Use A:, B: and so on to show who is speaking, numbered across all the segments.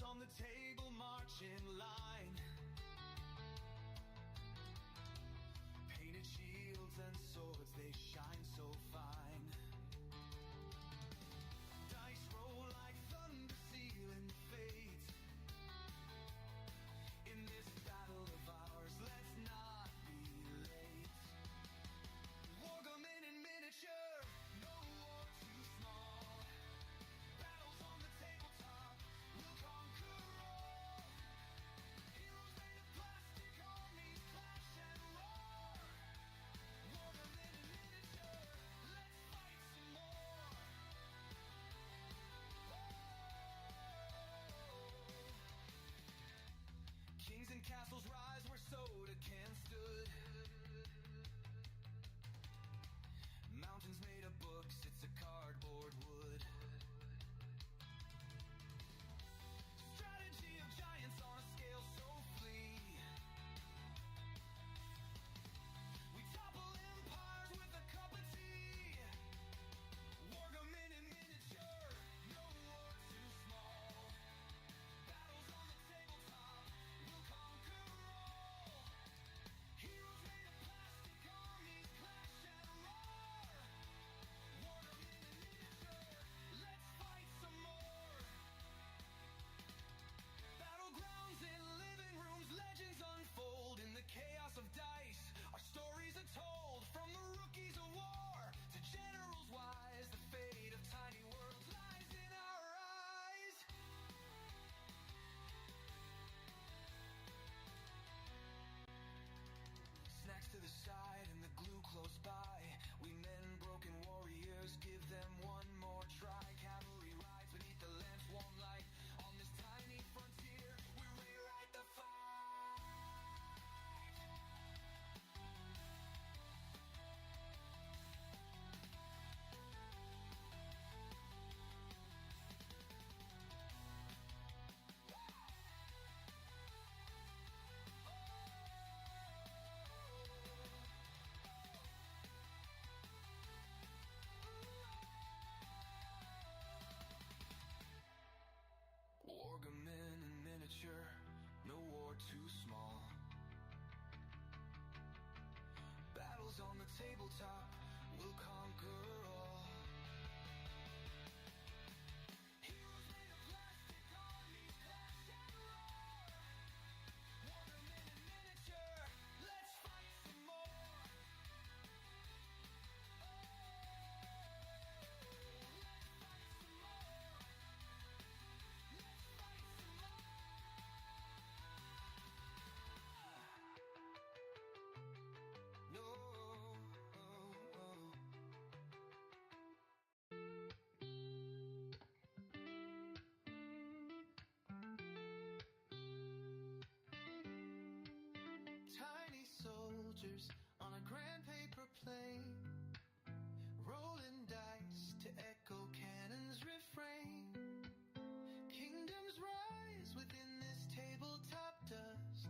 A: on the table march in line. Painted shields and swords, they shine so fine. Dice roll like thunder, sealing fate. In this battle of ours, let's not be late. Wargaming in miniature, no war too small. Battles on the tabletop, we'll conquer all. Heroes made of plastic, armies clash and roar. Wargaming in miniature, let's fight some more. Oh. Kings and castles rise where soda cans stood. Mountains made of books, it's a cardboard wood. Strategy of giants on a scale so flee. We topple empires with a cup of tea. Wargaming in miniature, no war too small. Battles on the tabletop, we'll conquer all. Heroes made of plastic, armies clash and roar. Wargaming in miniature, let's fight some more. Battlegrounds in living rooms, legends unfold in the chaos of dice. Our stories are told from the rookies of war to generals wise. The fate of tiny worlds lies in our eyes. Snacks to the side and the glue close by. We men, broken warriors, give them one more try. Cavalry rides beneath the lamp's warm light. On this tiny frontier, we rewrite the fight. Wargaming in miniature, no war too small. Battles on the tabletop, we'll conquer all. Heroes made of plastic, armies clash and roar. Wargaming in miniature, let's fight some more. Let's fight some more. Let's fight some more. No. Tiny soldiers on a grand paper plane, rolling dice to echo cannons refrain. Kingdoms rise within this tabletop dust.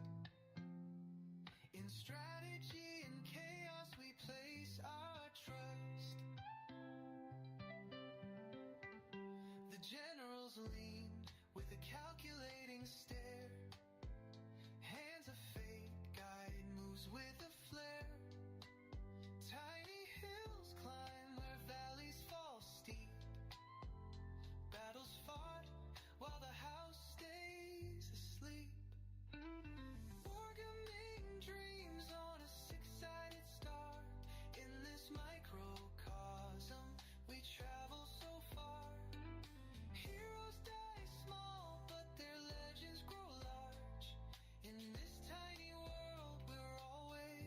A: In strategy and chaos we place our trust. The generals lean with a calculating stare. Hands of fate guide moves with a flare. Tiny hills climb where valleys fall steep. Battles fought while the house stays asleep. Wargaming dreams on a six-sided star. In this microcosm, we travel so far. Heroes die small, but their legends grow large. In this tiny world, we're always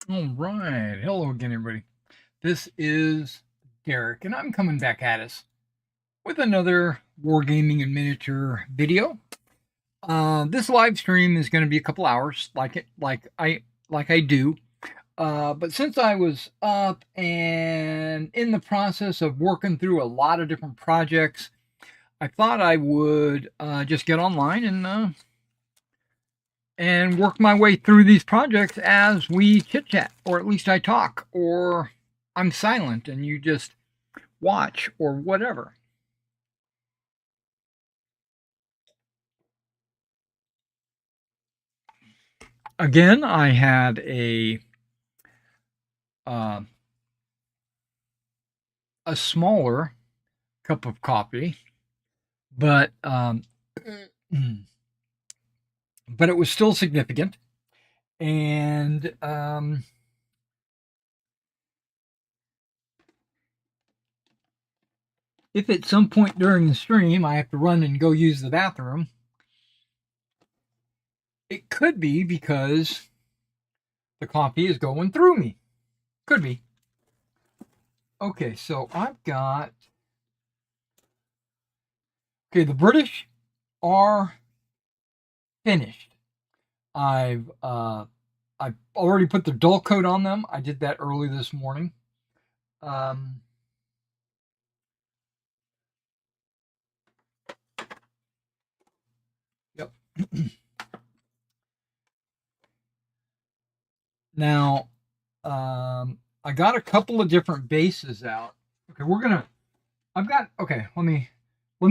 B: All right. Hello again, everybody. This is Derek, and I'm coming back at us with another Wargaming and Miniature video. This live stream is going to be a couple hours, like I do. But since I was up and in the process of working through a lot of different projects, I thought I would just get online and work my way through these projects as we chit chat, or at least I talk, or I'm silent and you just watch, or whatever. Again, I had uh, a smaller cup of coffee, but but it was still significant. And if at some point during the stream I have to run and go use the bathroom, it could be because the coffee is going through me. Could be. Okay, so I've got. Okay, the British are finished. I've already put the dull coat on them. I did that early this morning. Um, yep. Now, I got a couple of different bases out. Okay, we're gonna. I've got. Okay, let me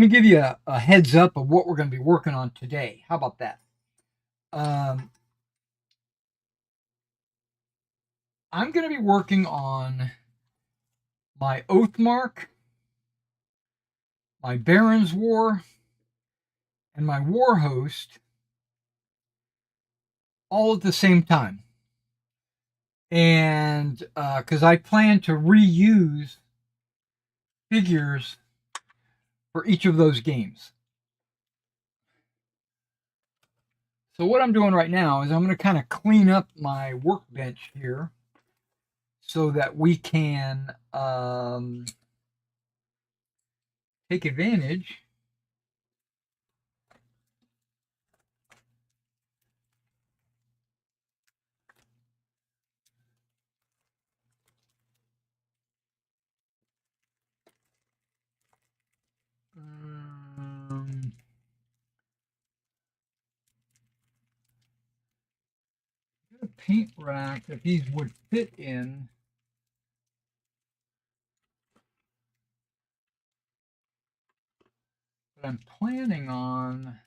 B: give you a heads up of what we're gonna be working on today. How about that? Um, I'm gonna be working on my Oathmark, my Baron's War, and my Warhost all at the same time. And because I plan to reuse figures for each of those games. So what I'm doing right now is I'm going to kind of clean up my workbench here so that we can take advantage um, a paint rack that these would fit in. But I'm planning on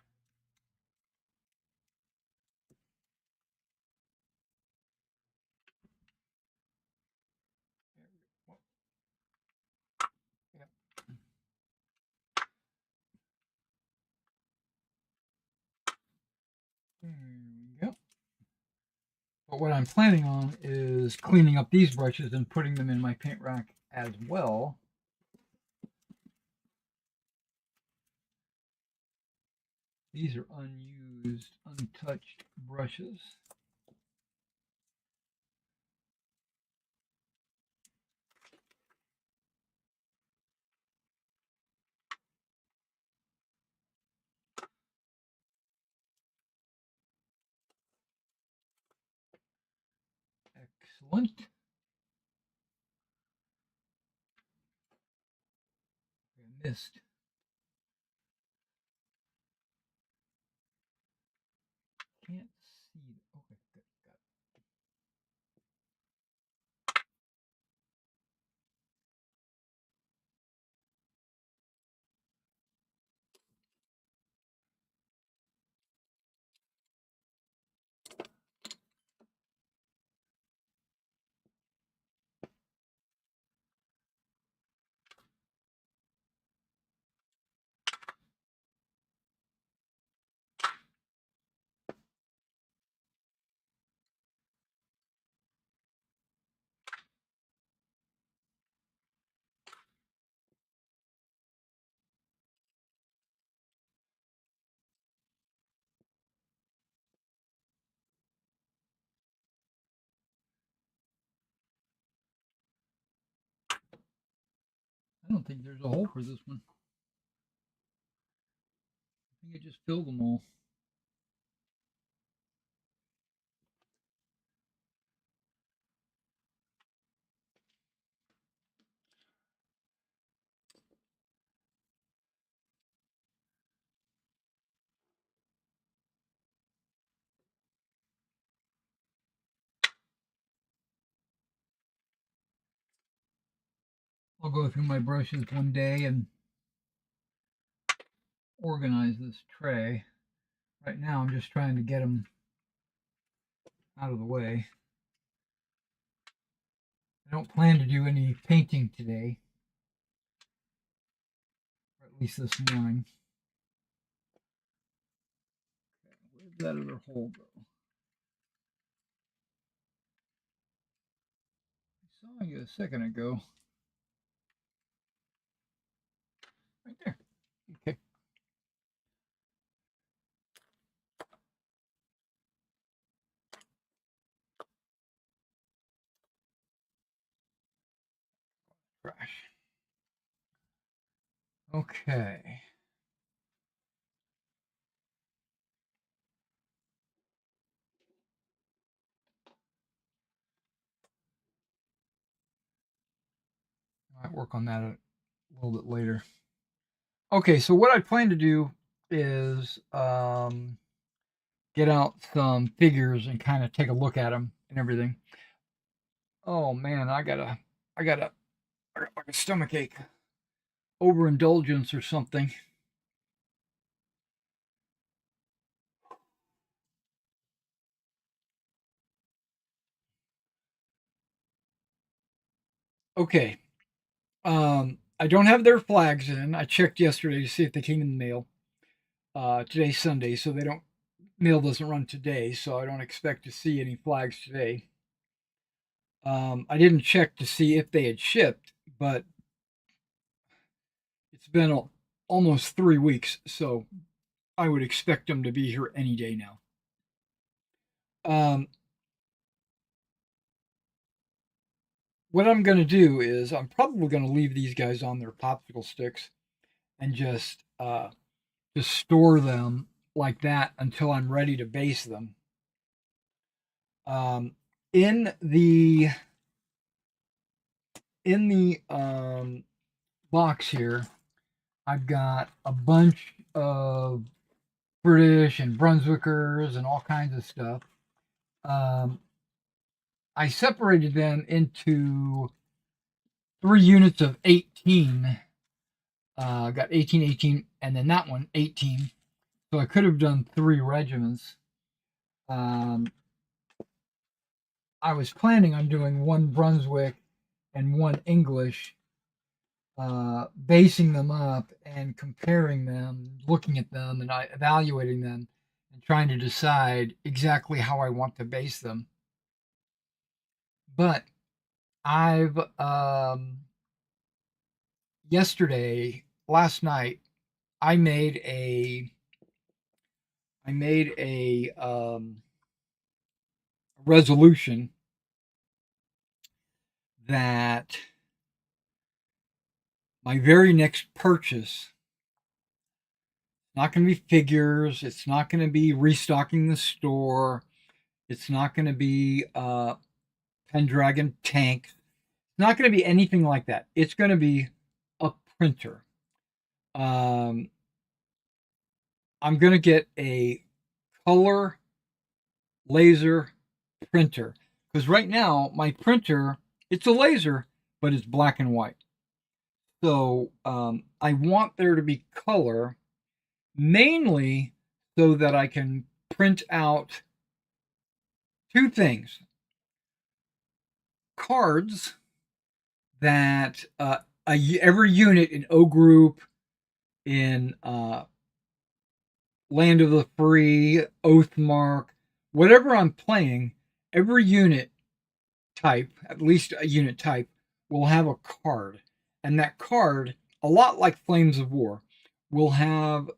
B: there we go. But what I'm planning on is cleaning up these brushes and putting them in my paint rack as well. These are unused, untouched brushes. Excellent. I missed. Can't see. Okay, good. Got don't think there's a hole for this one. I think I just filled them all. I'll go through my brushes one day and organize this tray. Right now, I'm just trying to get them out of the way. I don't plan to do any painting today, or at least this morning. Okay, where'd that other hole go? I saw you a second ago. Right there. Okay. Trash. Okay. I might work on that a little bit later. Okay, so what I plan to do is get out some figures and kind of take a look at them and everything. Oh man, I got like a stomach ache, overindulgence or something. Okay, I don't have their flags in. I checked yesterday to see if they came in the mail. Today's Sunday, so they don't mail doesn't run today, so I don't expect to see any flags today. I didn't check to see if they had shipped, but it's been almost 3 weeks, so I would expect them to be here any day now. Um, what I'm going to do is I'm probably going to leave these guys on their popsicle sticks and just store them like that until I'm ready to base them. Um, in the box here, I've got a bunch of British and Brunswickers and all kinds of stuff. I separated them into 3 units of 18. Got 18, 18, and then that one, 18. So I could have done 3 regiments. I was planning on doing 1 Brunswick and 1 English, basing them up and comparing them, looking at them and evaluating them, and trying to decide exactly how I want to base them. But I've last night, I made a resolution that my very next purchase, not going to be figures, it's not going to be restocking the store, it's not going to be Pendragon tank, it's not going to be anything like that. It's going to be a printer. I'm going to get a color laser printer, because right now my printer, it's a laser, but it's black and white. So I want there to be color, mainly so that I can print out 2 things: cards that every unit in O Group, in Land of the Free, Oathmark, whatever I'm playing, every unit type, at least a unit type, will have a card. And that card, a lot like Flames of War, will have,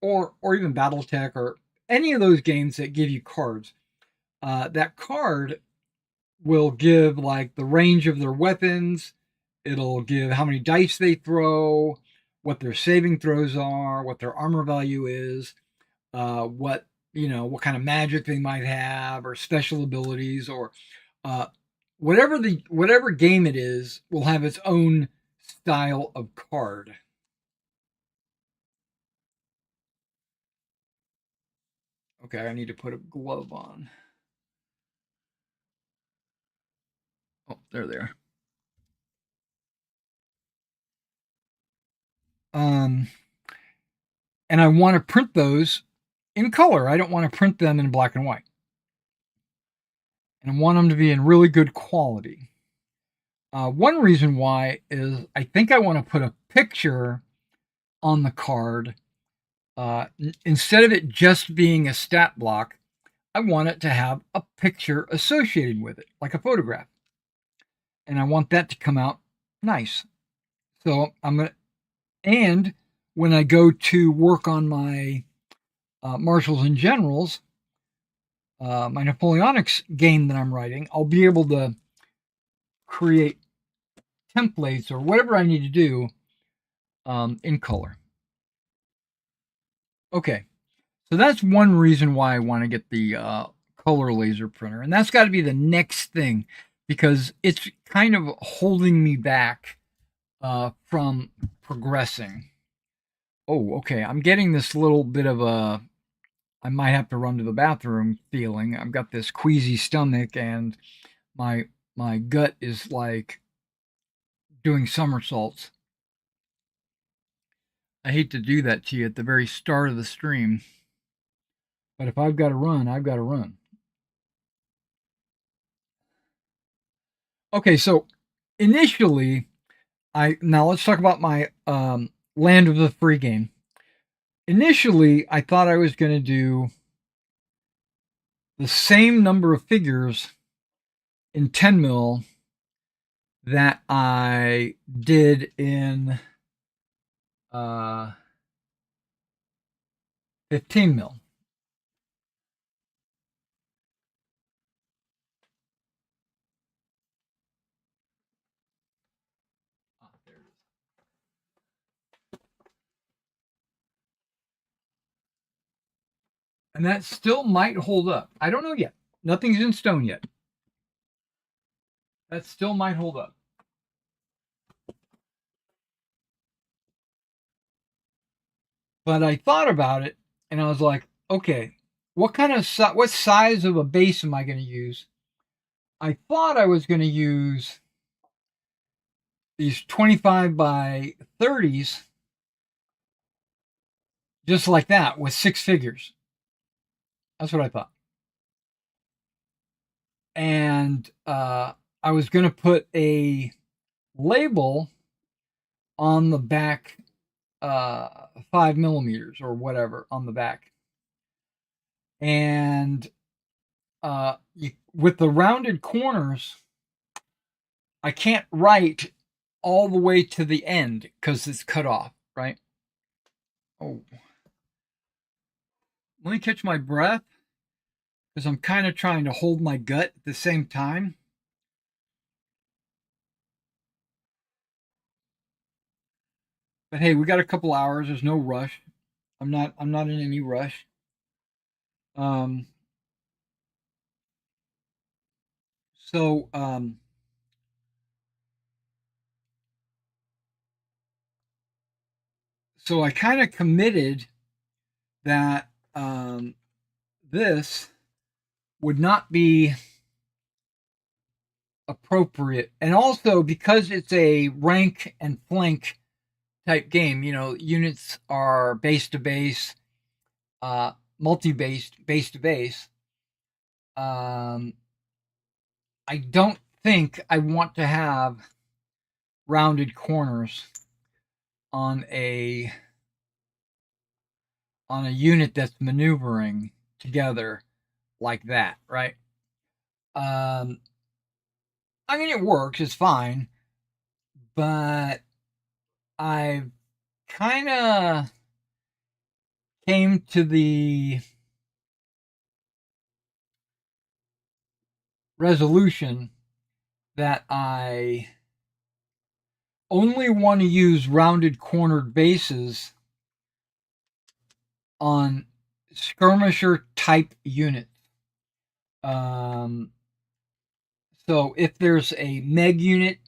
B: or even Battletech, or any of those games that give you cards. That card will give like the range of their weapons. It'll give how many dice they throw, what their saving throws are, what their armor value is, what what kind of magic they might have, or special abilities, or uh, whatever game it is will have its own style of card. Okay, I need to put a glove on. Oh, there they are. Um, and I want to print those in color. I don't want to print them in black and white. And I want them to be in really good quality. One reason why is I think I want to put a picture on the card. Instead of it just being a stat block, I want it to have a picture associated with it, like a photograph. And I want that to come out nice. So I'm going to, and when I go to work on my marshals and generals, my Napoleonics game that I'm writing, I'll be able to create templates or whatever I need to do in color. Okay, so that's one reason why I want to get the color laser printer, and that's got to be the next thing because it's kind of holding me back from progressing. Oh, okay, I'm getting this little bit of a I might have to run to the bathroom feeling. I've got this queasy stomach and my gut is like doing somersaults. I hate to do that to you at the very start of the stream, but if I've got to run, I've got to run. Okay, so initially, I now let's talk about my Land of the Free game. Initially, I thought I was going to do the same number of figures in 10 mil that I did in 15 mil. And that still might hold up. I don't know yet. Nothing's in stone yet. That still might hold up. But I thought about it and I was like, okay, what size of a base am I going to use? I thought I was going to use these 25 by 30s just like that with 6 figures. That's what I thought. And I was going to put a label on the back, 5 millimeters or whatever on the back. And with the rounded corners, I can't write all the way to the end because it's cut off, right? Oh, let me catch my breath because I'm kind of trying to hold my gut at the same time. But hey, we got a couple hours. There's no rush. I'm not in any rush. Um, so so I kind of committed that this would not be appropriate, and also because it's a rank and flank type game. Units are base to base, multi-based, base to base. Um, I don't think I want to have rounded corners on a unit that's maneuvering together like that, right? Um, I mean, it works, it's fine, but I kind of came to the resolution that I only want to use rounded cornered bases on skirmisher type units. Um, so if there's a Meg unit,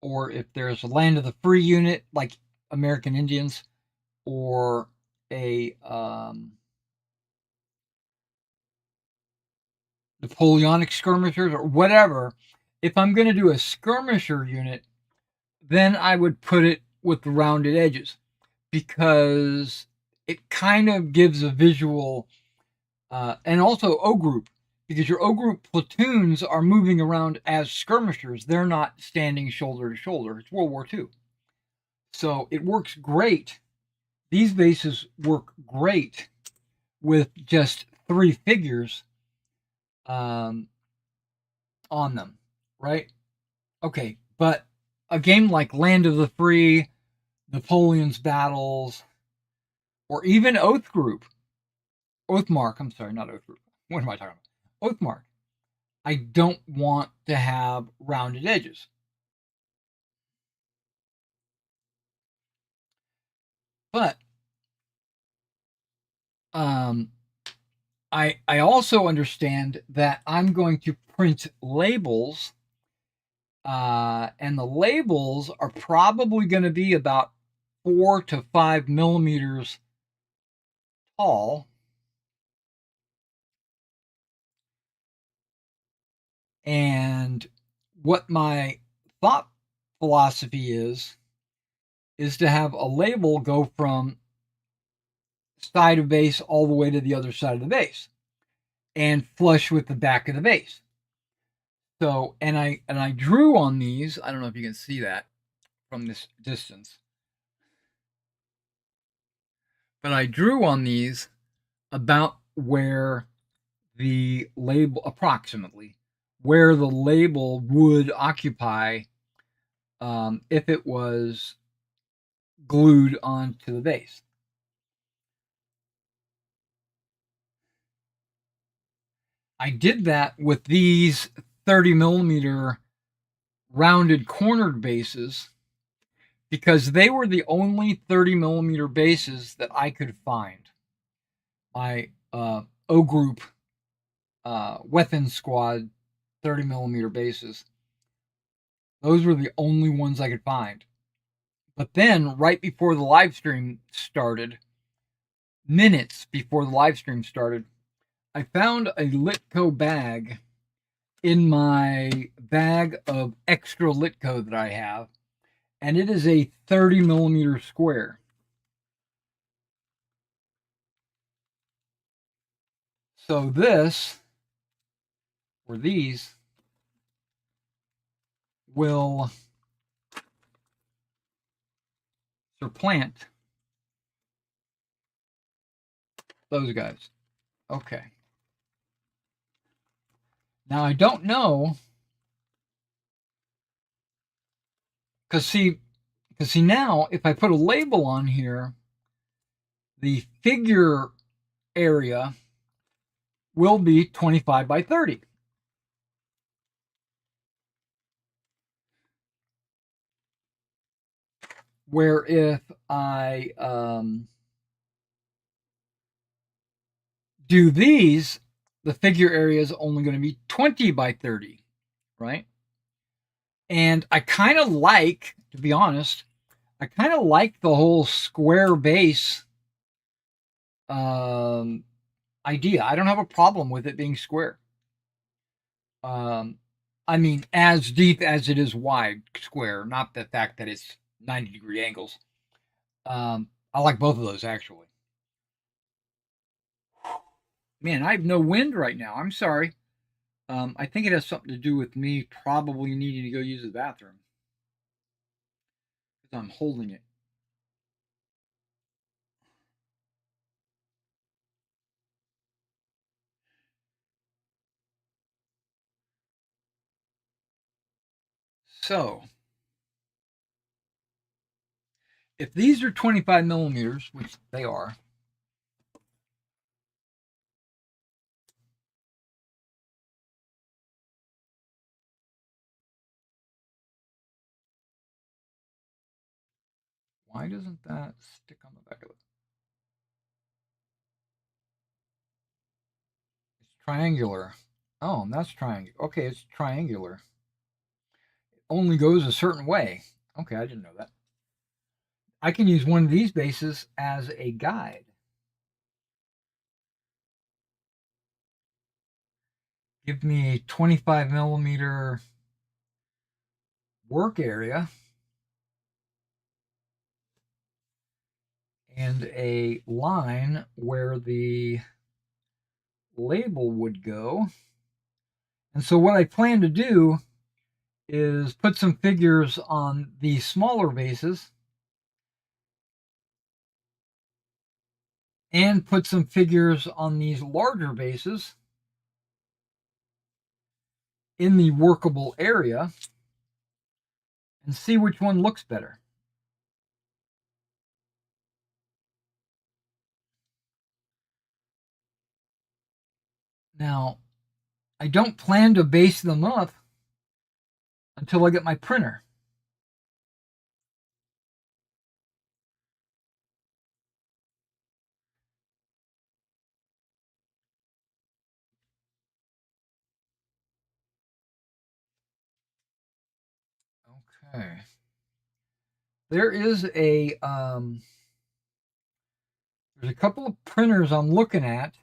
B: or if there's a Land of the Free unit like American Indians, or a Napoleonic skirmishers, or whatever, if I'm going to do a skirmisher unit, then I would put it with the rounded edges, because it kind of gives a visual, and also O group, because your O group platoons are moving around as skirmishers. They're not standing shoulder to shoulder. It's World War II. So it works great. These bases work great with just 3 figures on them, right? Okay, but a game like Land of the Free, Napoleon's Battles, or even Oathmark, I'm sorry, not Oath Group. What am I talking about? Oathmark. I don't want to have rounded edges. But um, I also understand that I'm going to print labels, and the labels are probably going to be about 4 to 5 millimeters tall. And what my thought philosophy is to have a label go from side of base all the way to the other side of the base and flush with the back of the base. So, and I drew on these. I don't know if you can see that from this distance, but I drew on these about where the label, approximately where the label would occupy, if it was glued onto the base. I did that with these 30 millimeter rounded cornered bases because they were the only 30 millimeter bases that I could find. My O group weapons squad 30 millimeter bases, those were the only ones I could find. But then, right before the live stream started, minutes before the live stream started, I found a Litco bag in my bag of extra Litco that I have, and it is a 30 millimeter square. So this, or these, will supplant those guys. Okay. Now I don't know, because see now if I put a label on here, the figure area will be 25 by 30. Where if I do these, the figure area is only going to be 20 by 30, right? And I kind of like, to be honest, I kind of like the whole square base idea. I don't have a problem with it being square. I mean, as deep as it is wide, square, not the fact that it's 90-degree angles. I like both of those, actually. Man, I have no wind right now. I'm sorry. I think it has something to do with me probably needing to go use the bathroom because I'm holding it. So, if these are 25 millimeters, which they are, Why doesn't that stick on the back of it? It's triangular. Oh, that's triangular. Okay, it's triangular. It only goes a certain way. Okay, I didn't know that. I can use one of these bases as a guide. Give me a 25 millimeter work area and a line where the label would go. And so what I plan to do is put some figures on the smaller bases and put some figures on these larger bases in the workable area and see which one looks better. Now, I don't plan to base them up until I get my printer. Okay. There is there's a couple of printers I'm looking at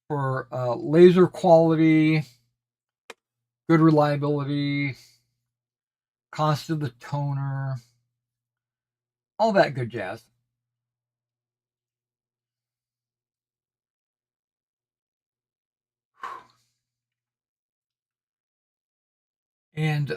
B: for laser quality, good reliability, cost of the toner, all that good jazz. And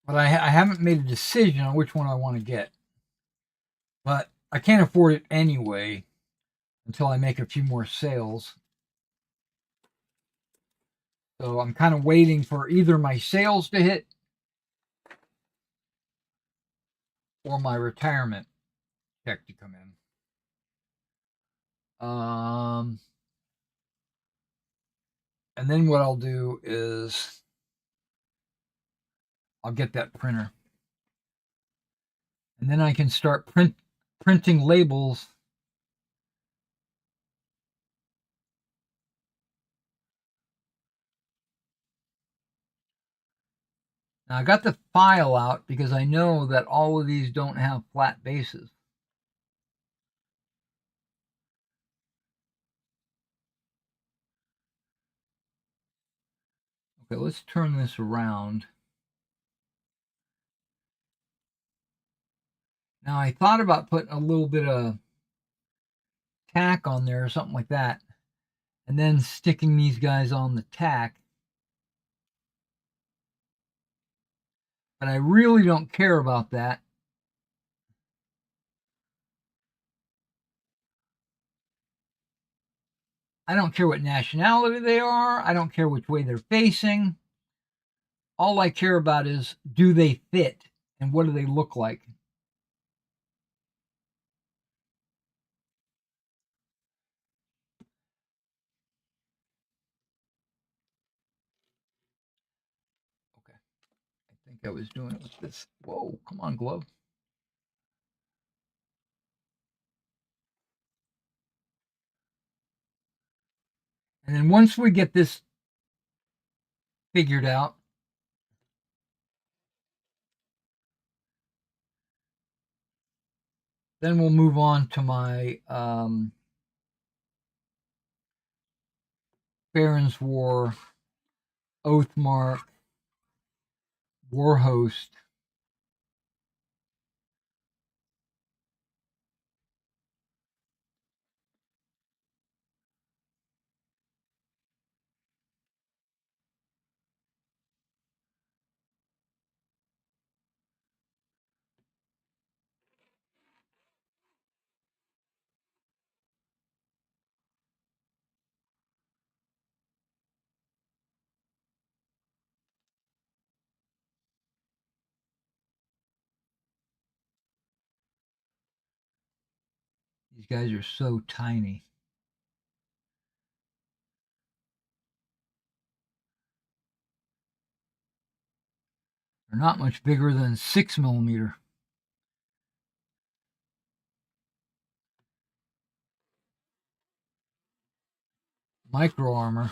B: but I haven't made a decision on which one I want to get. But I can't afford it anyway until I make a few more sales. So I'm kind of waiting for either my sales to hit or my retirement check to come in. And then what I'll do is I'll get that printer. And then I can start printing labels. Now I got the file out because I know that all of these don't have flat bases. Okay, let's turn this around. Now I thought about putting a little bit of tack on there or something like that, and then sticking these guys on the tack. But I really don't care about that. I don't care what nationality they are. I don't care which way they're facing. All I care about is, do they fit and what do they look like? Okay. I think I was doing it with this. Whoa, come on, glove. And then once we get this figured out, then we'll move on to my Baron's War, Oathmark, Warhost. These guys are so tiny. They're not much bigger than 6mm. Micro armor.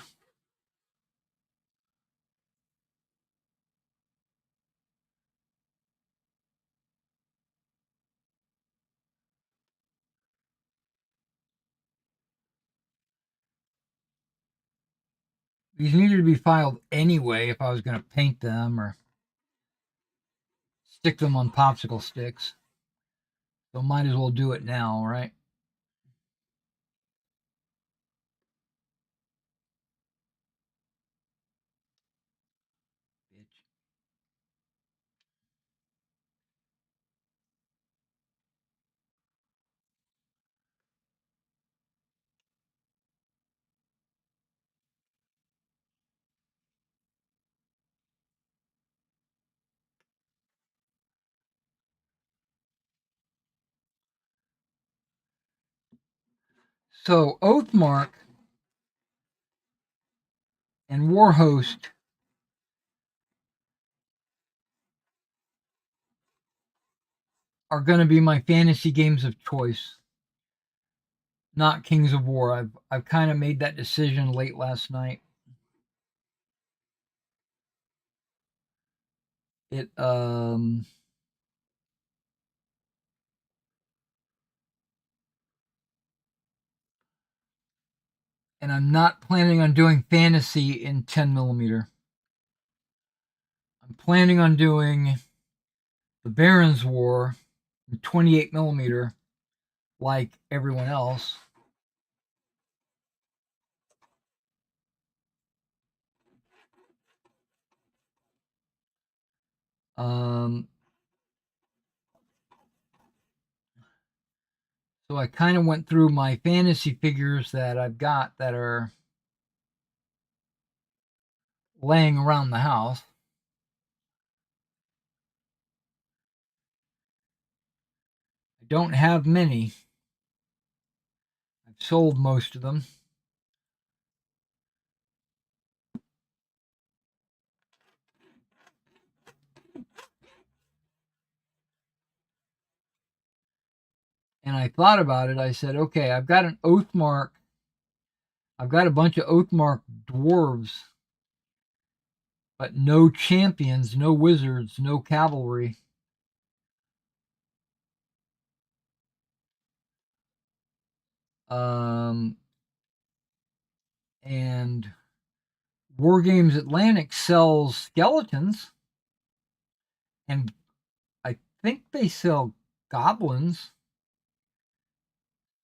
B: These needed to be filed anyway if I was going to paint them or stick them on popsicle sticks. So might as well do it now, right? Bitch. So Oathmark and Warhost are going to be my fantasy games of choice, not Kings of War. I've kind of made that decision late last night. It and I'm not planning on doing fantasy in 10mm. I'm planning on doing the Baron's War in 28mm, like everyone else. Um, so I kind of went through my fantasy figures that I've got that are laying around the house. I don't have many. I've sold most of them. And I thought about it. I said, okay, I've got an Oathmark. I've got a bunch of Oathmark dwarves, but no champions, no wizards, no cavalry. Um, and Wargames Atlantic sells skeletons, and I think they sell goblins,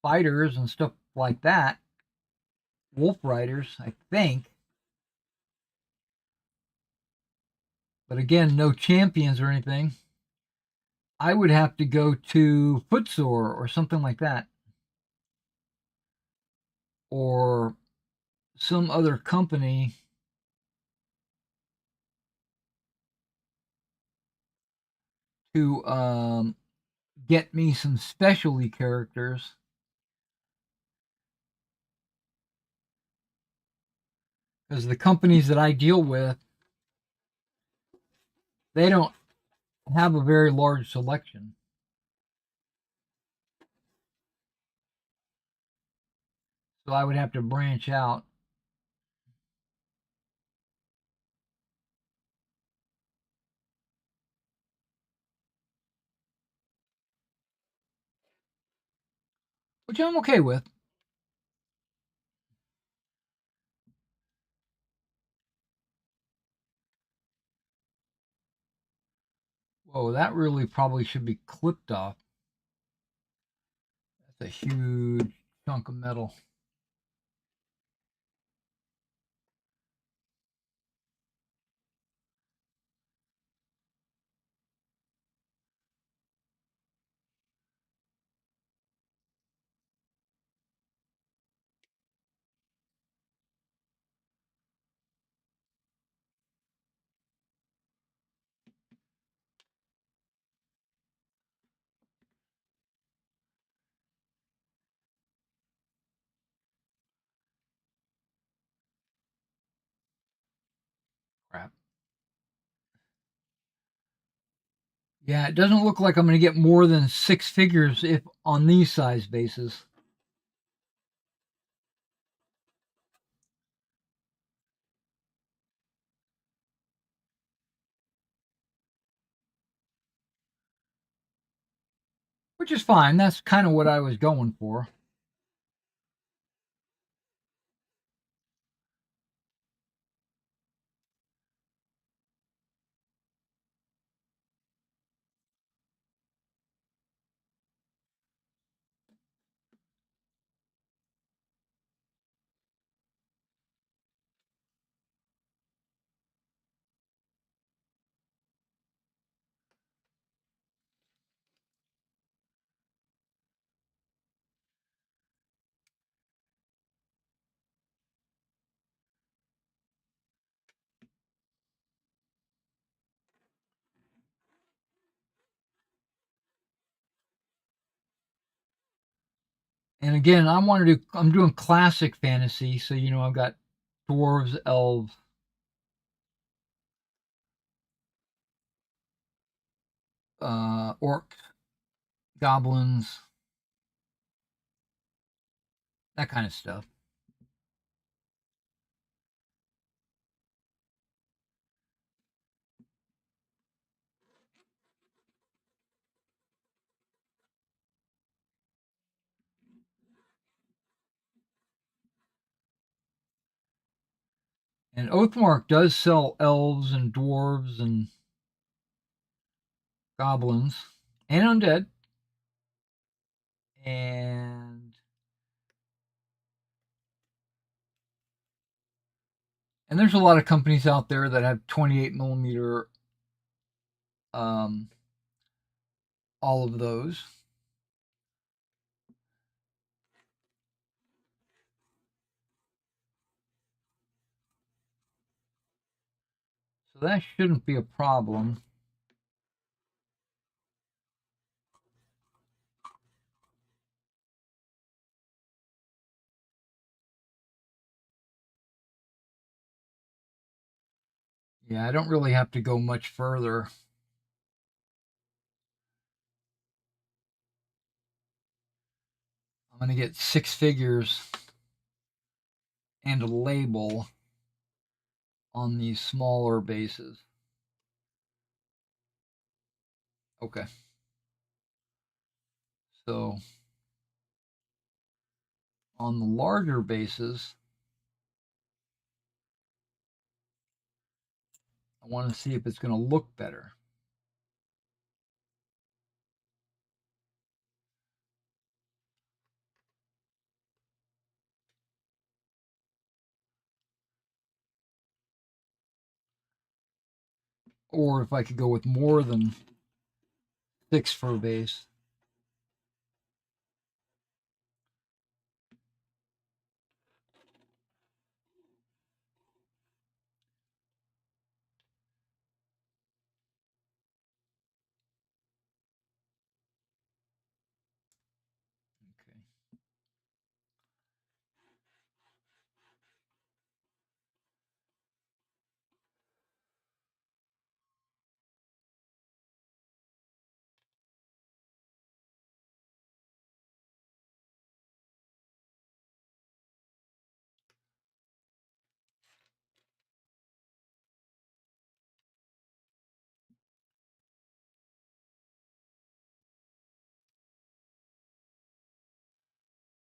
B: fighters, and stuff like that. Wolf riders, I think. But again, no champions or anything. I would have to go to Footsore or something like that, or some other company to get me some specialty characters, because the companies that I deal with, they don't have a very large selection. So I would have to branch out. Which I'm okay with. Whoa, that really probably should be clipped off. That's a huge chunk of metal. Yeah, it doesn't look like I'm going to get more than 6 figures if on these size bases. Which is fine. That's kind of what I was going for. And again, I'm doing classic fantasy, so I've got dwarves, elves, orcs, goblins, that kind of stuff. And Oathmark does sell elves and dwarves and goblins and undead. And there's a lot of companies out there that have 28 millimeter, um, all of those. So that shouldn't be a problem. Yeah, I don't really have to go much further. I'm going to get 6 figures and a label on these smaller bases. Okay. So on the larger bases, I want to see if it's going to look better. Or if I could go with more than 6 for a base. Okay.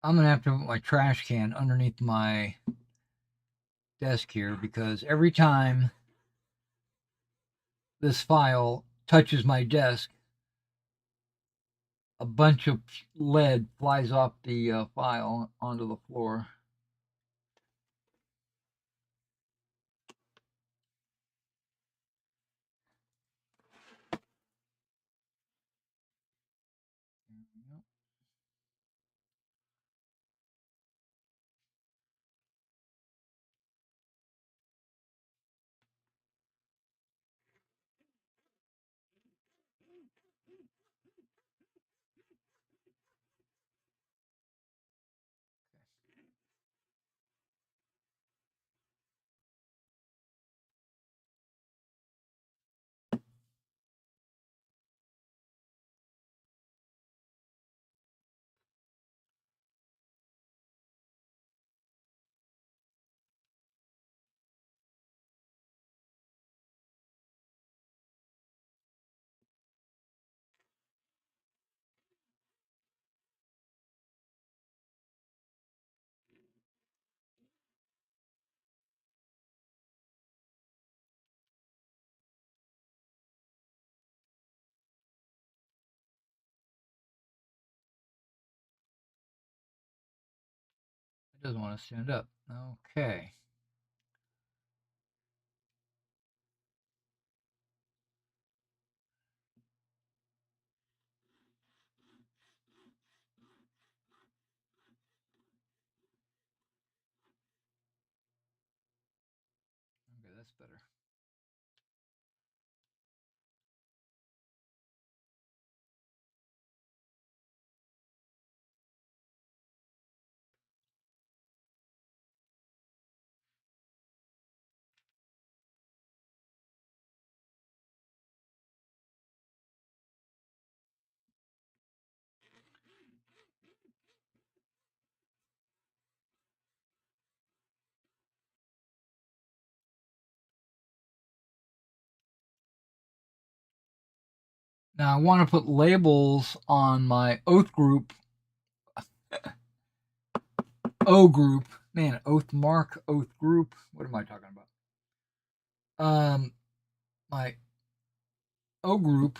B: I'm going to have to put my trash can underneath my desk here because every time this file touches my desk, a bunch of lead flies off the file onto the floor. Doesn't want to stand up. Okay. Okay, that's better. Now I want to put labels on my oath group. O group. Man, Oathmark, oath group. What am I talking about? My O group.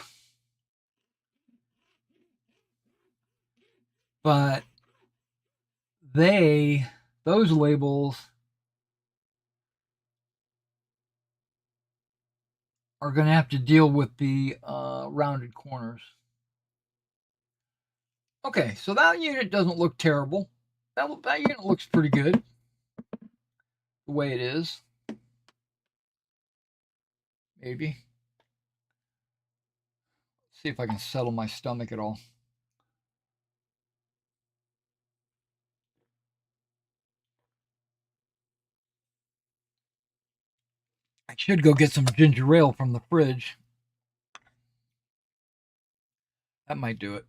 B: But those labels are going to have to deal with the rounded corners. Okay, so that unit doesn't look terrible. That unit looks pretty good the way it is. Maybe. See if I can settle my stomach at all. I should go get some ginger ale from the fridge. That might do it.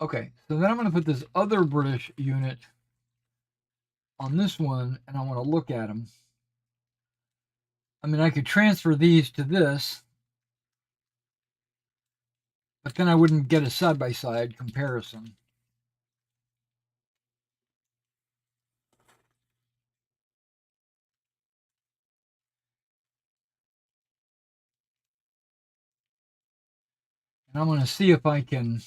B: Okay, so then I'm going to put this other British unit on this one, and I want to look at them. I mean, I could transfer these to this, but then I wouldn't get a side-by-side comparison. And I'm going to see if I can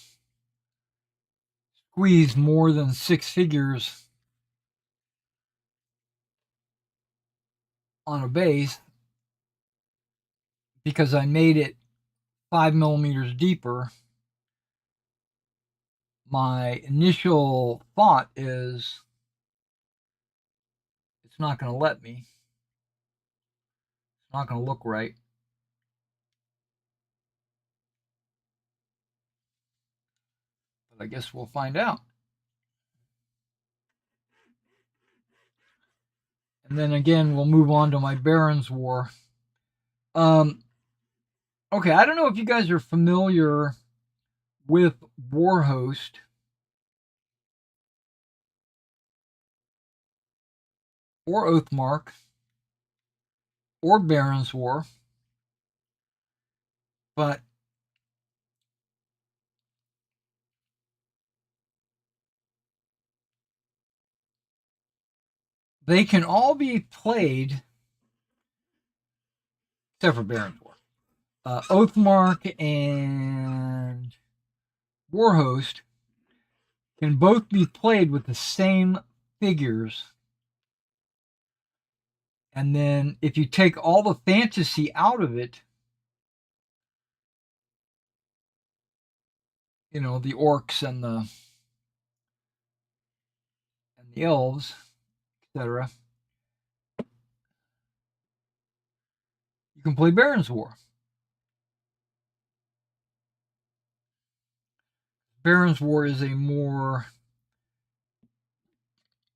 B: squeeze more than 6 figures on a base because I made it 5 millimeters deeper. My initial thought is it's not going to let me. It's not going to look right. But I guess we'll find out. And then again, we'll move on to my Barons War. Okay, I don't know if you guys are familiar with Warhost. Or Oathmark. Or Barons War. But they can all be played, except for Barons War. Oathmark and Warhost can both be played with the same figures. And then if you take all the fantasy out of it, you know, the orcs and the elves, etc., you can play Barons War. Barons War is a more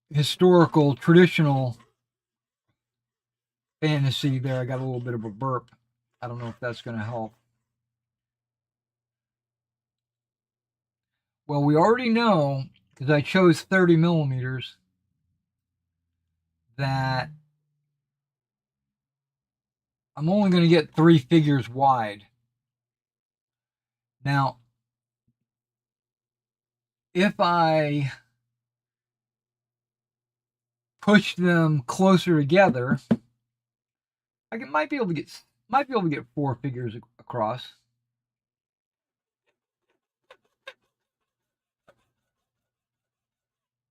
B: historical, traditional fantasy. There, I got a little bit of a burp. I don't know if that's going to help. Well, we already know, because I chose 30 millimeters, that I'm only going to get 3 figures wide. Now, if I push them closer together, might be able to get 4 figures across.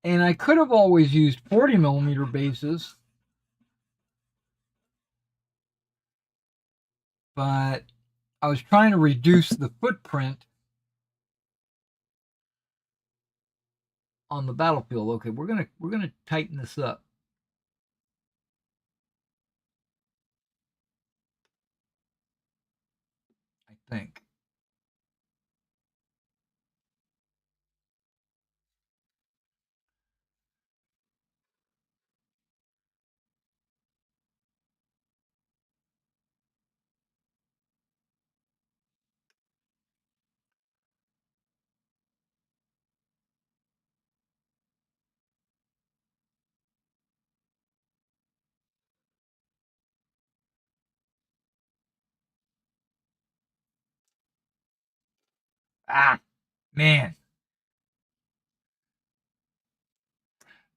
B: And I could have always used 40 millimeter bases, but I was trying to reduce the footprint on the battlefield. Okay, we're gonna tighten this up. I think. Ah, man.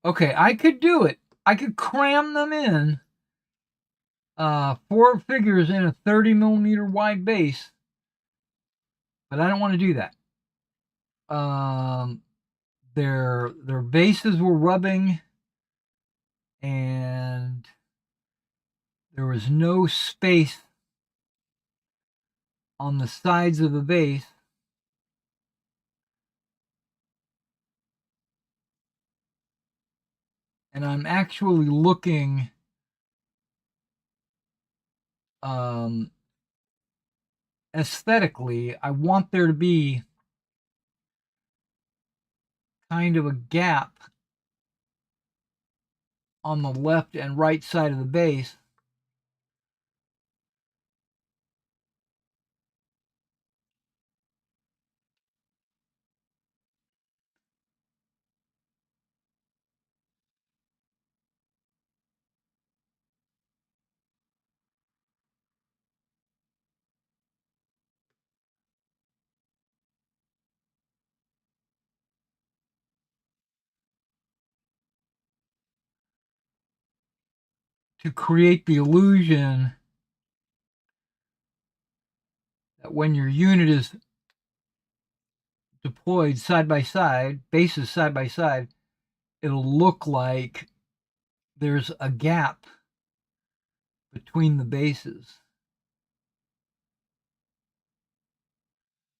B: Okay, I could do it. I could cram them in. Four figures in a 30 millimeter wide base, but I don't want to do that. Their bases were rubbing, and there was no space on the sides of the base. And I'm actually looking aesthetically. I want there to be kind of a gap on the left and right side of the base. To create the illusion that when your unit is deployed side by side, bases side by side, it'll look like there's a gap between the bases.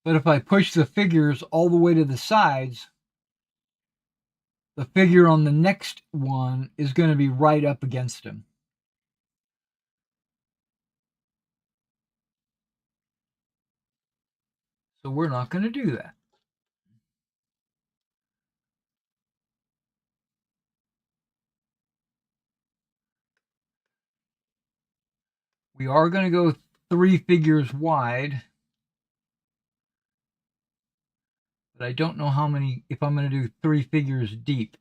B: But if I push the figures all the way to the sides, the figure on the next one is going to be right up against him. So we're not going to do that. We are going to go 3 figures wide, but I don't know how many, if I'm going to do 3 figures deep.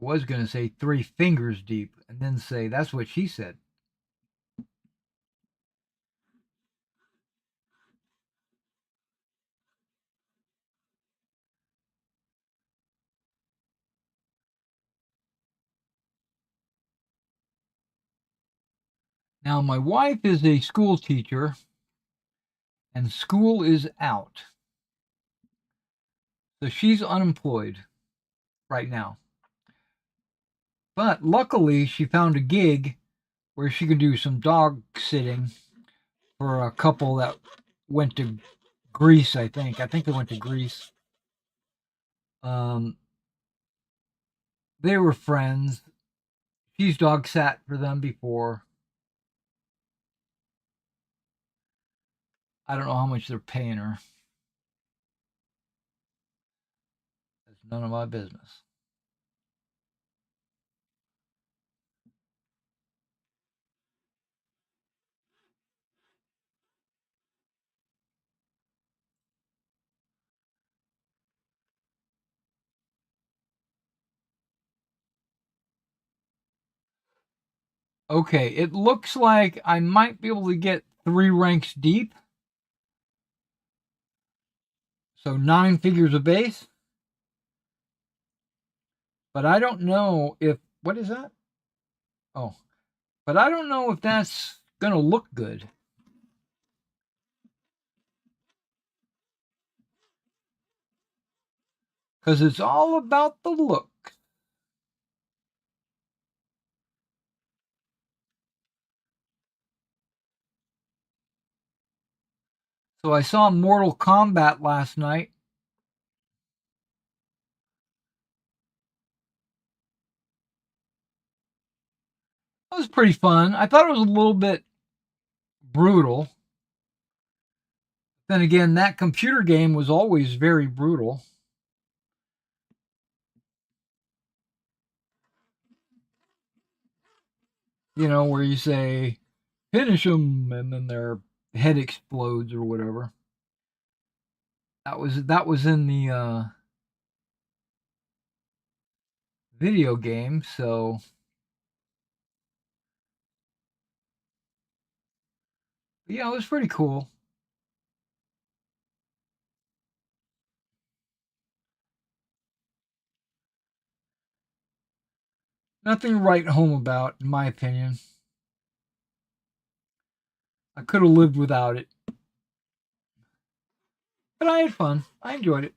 B: I was going to say 3 fingers deep and then say that's what she said. Now, my wife is a school teacher, and school is out. So she's unemployed right now. But luckily, she found a gig where she can do some dog sitting for a couple that went to Greece, I think. I think they went to Greece. Um, they were friends. She's dog sat for them before. I don't know how much they're paying her. It's none of my business. Okay, it looks like I might be able to get 3 ranks deep. So 9 figures of base. But I don't know if what is that? Oh, but I don't know if that's gonna look good because it's all about the look. So I saw Mortal Kombat last night. It was pretty fun. I thought it was a little bit brutal. Then again, that computer game was always very brutal. You know, where you say, finish them, and then their head explodes or whatever. That was in the video game, so yeah, it was pretty cool. Nothing to write home about, in my opinion. I could have lived without it, but I had fun. I enjoyed it.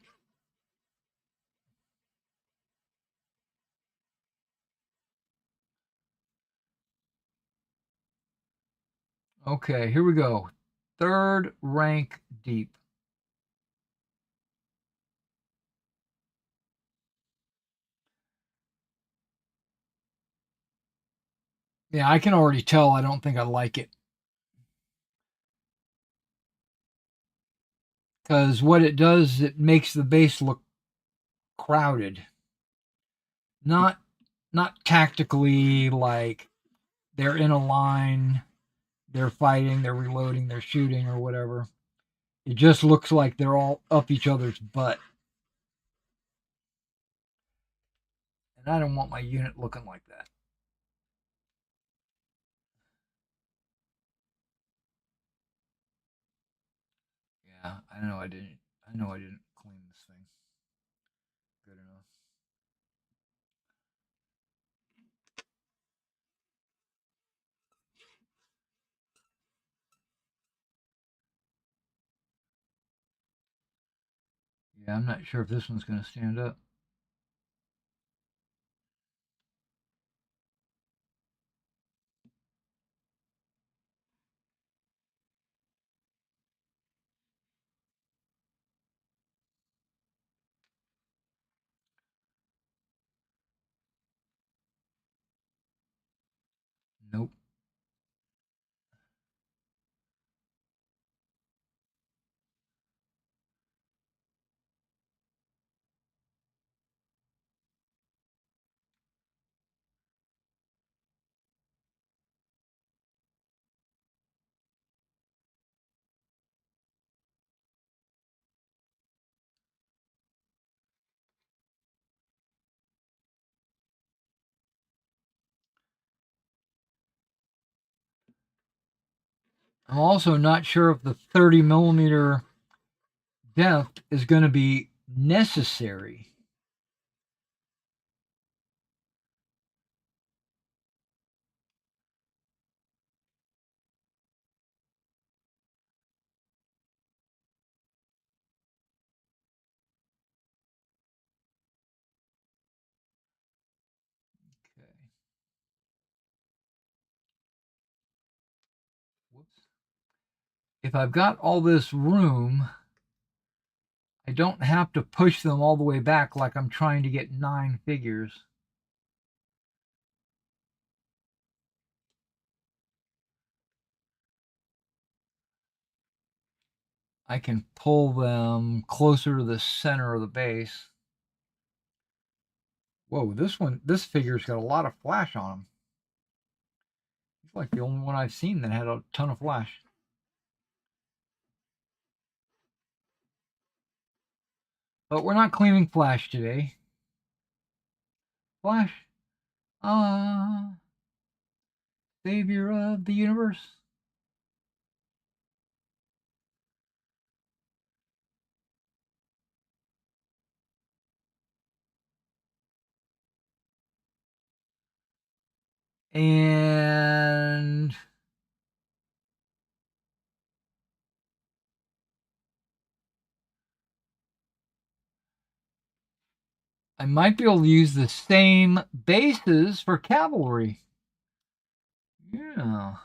B: Okay, here we go. Third rank deep. Yeah, I can already tell I don't think I like it. Because what it does, it makes the base look crowded. Not not tactically like they're in a line, they're fighting, they're reloading, they're shooting or whatever. It just looks like they're all up each other's butt. And I don't want my unit looking like that. Yeah, I know I didn't clean this thing good enough. Yeah, I'm not sure if this one's gonna stand up. Nope. I'm also not sure if the 30 millimeter depth is going to be necessary. Okay. Whoops. If I've got all this room, I don't have to push them all the way back like I'm trying to get 9 figures. I can pull them closer to the center of the base. Whoa, this figure's got a lot of flash on him. He's like the only one I've seen that had a ton of flash. But we're not cleaning flash today. Flash, ah, savior of the universe. And I might be able to use the same bases for cavalry. Yeah.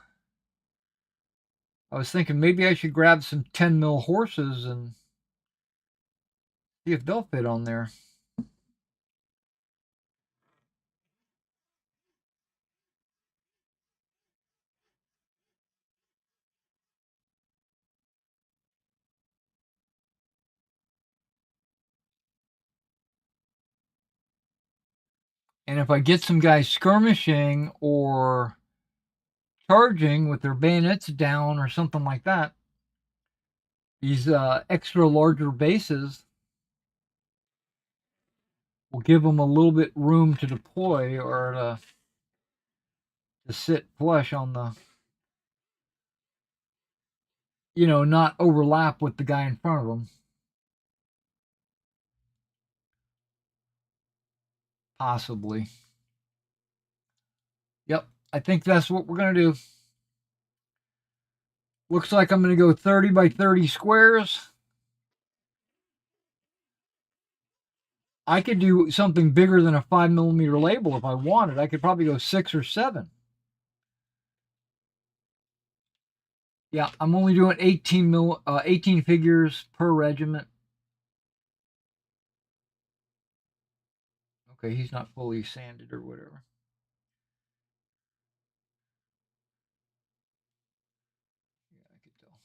B: I was thinking maybe I should grab some 10 mil horses and see if they'll fit on there. And if I get some guys skirmishing or charging with their bayonets down or something like that, these extra larger bases will give them a little bit room to deploy or to sit flush on the, not overlap with the guy in front of them. Possibly. Yep, I think that's what we're going to do. Looks like I'm going to go 30 by 30 squares. I could do something bigger than a 5 millimeter label if I wanted. I could probably go 6 or 7. Yeah, I'm only doing 18 figures per regiment. Okay, he's not fully sanded or whatever. Yeah, I could tell.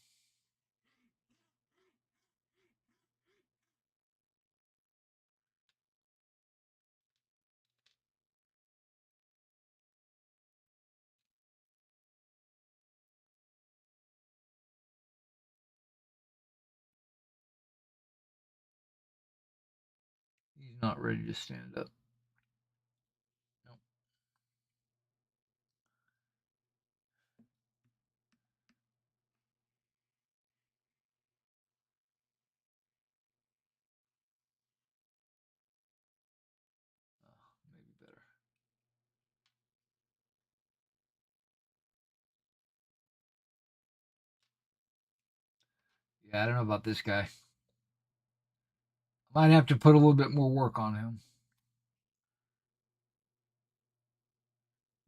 B: He's not ready to stand up. Nope. Maybe better. Yeah, I don't know about this guy. Might have to put a little bit more work on him.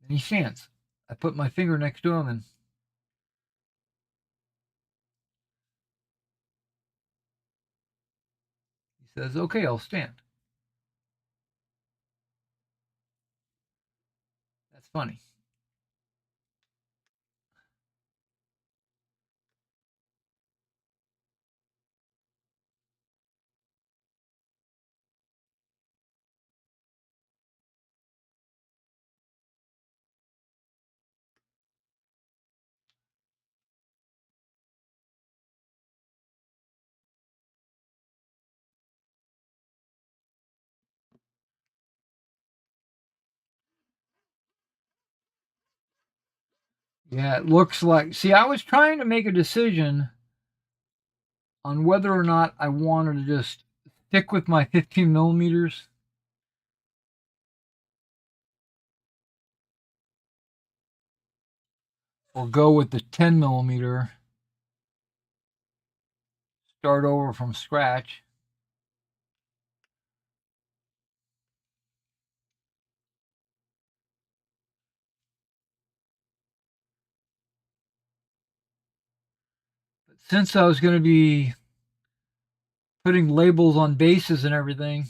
B: And he stands. I put my finger next to him and he says, "Okay, I'll stand." That's funny. Yeah, it looks like. See, I was trying to make a decision on whether or not I wanted to just stick with my 15 millimeters or go with the 10 millimeter, start over from scratch. But since I was going to be putting labels on bases and everything,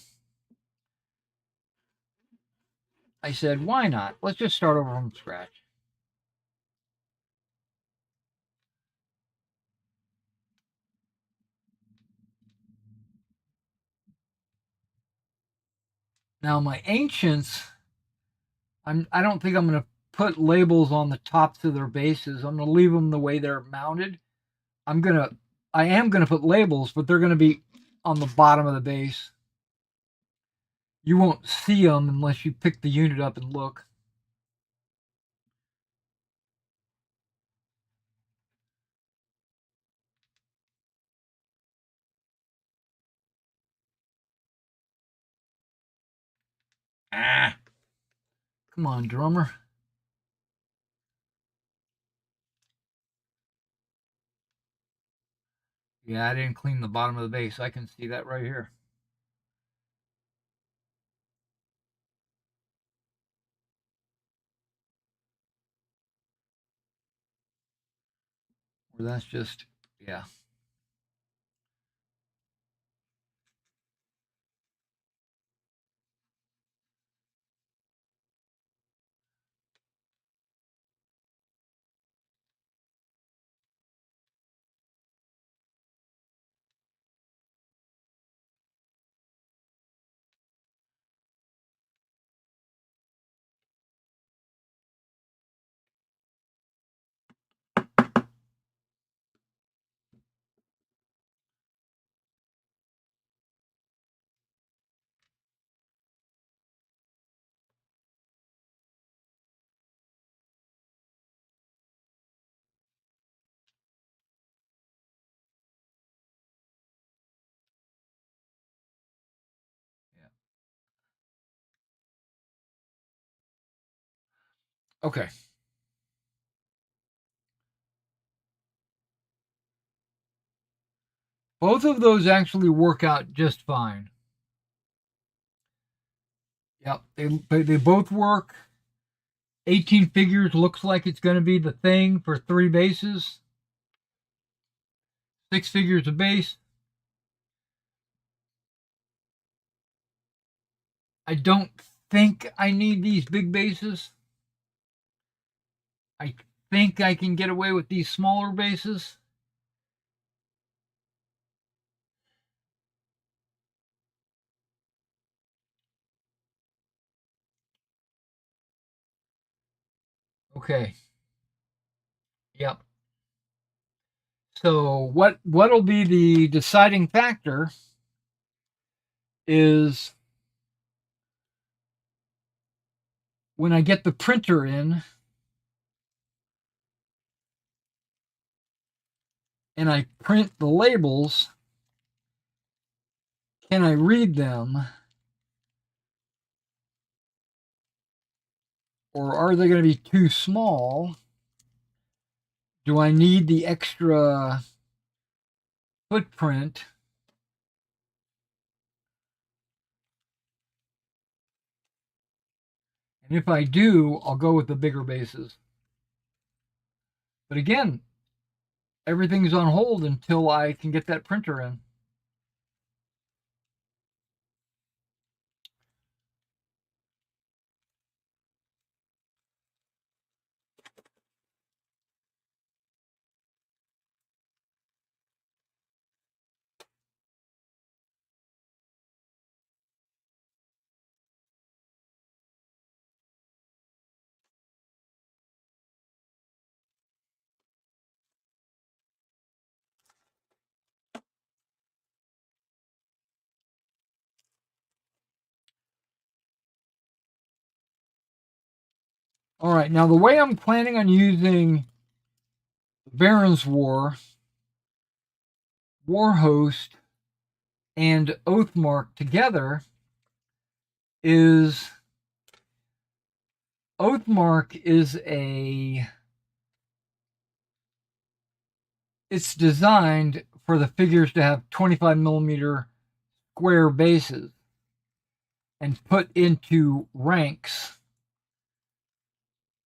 B: I said, why not? Let's just start over from scratch. Now, my ancients, I don't think I'm going to put labels on the tops of their bases. I'm going to leave them the way they're mounted. I am going to put labels, but they're going to be on the bottom of the base. You won't see them unless you pick the unit up and look. Ah, come on, drummer. Yeah, I didn't clean the bottom of the base. I can see that right here. Where that's just, yeah. Yeah. Okay. Both of those actually work out just fine. Yep. They both work. 18 figures looks like it's going to be the thing for 3 bases. 6 figures a base. I don't think I need these big bases. I think I can get away with these smaller bases. Okay. Yep. So what'll be the deciding factor is when I get the printer in and I print the labels, can I read them? Or are they going to be too small? Do I need the extra footprint? And if I do, I'll go with the bigger bases. But again, everything's on hold until I can get that printer in. All right, now the way I'm planning on using Baron's War, Warhost, and Oathmark together is Oathmark is it's designed for the figures to have 25 millimeter square bases and put into ranks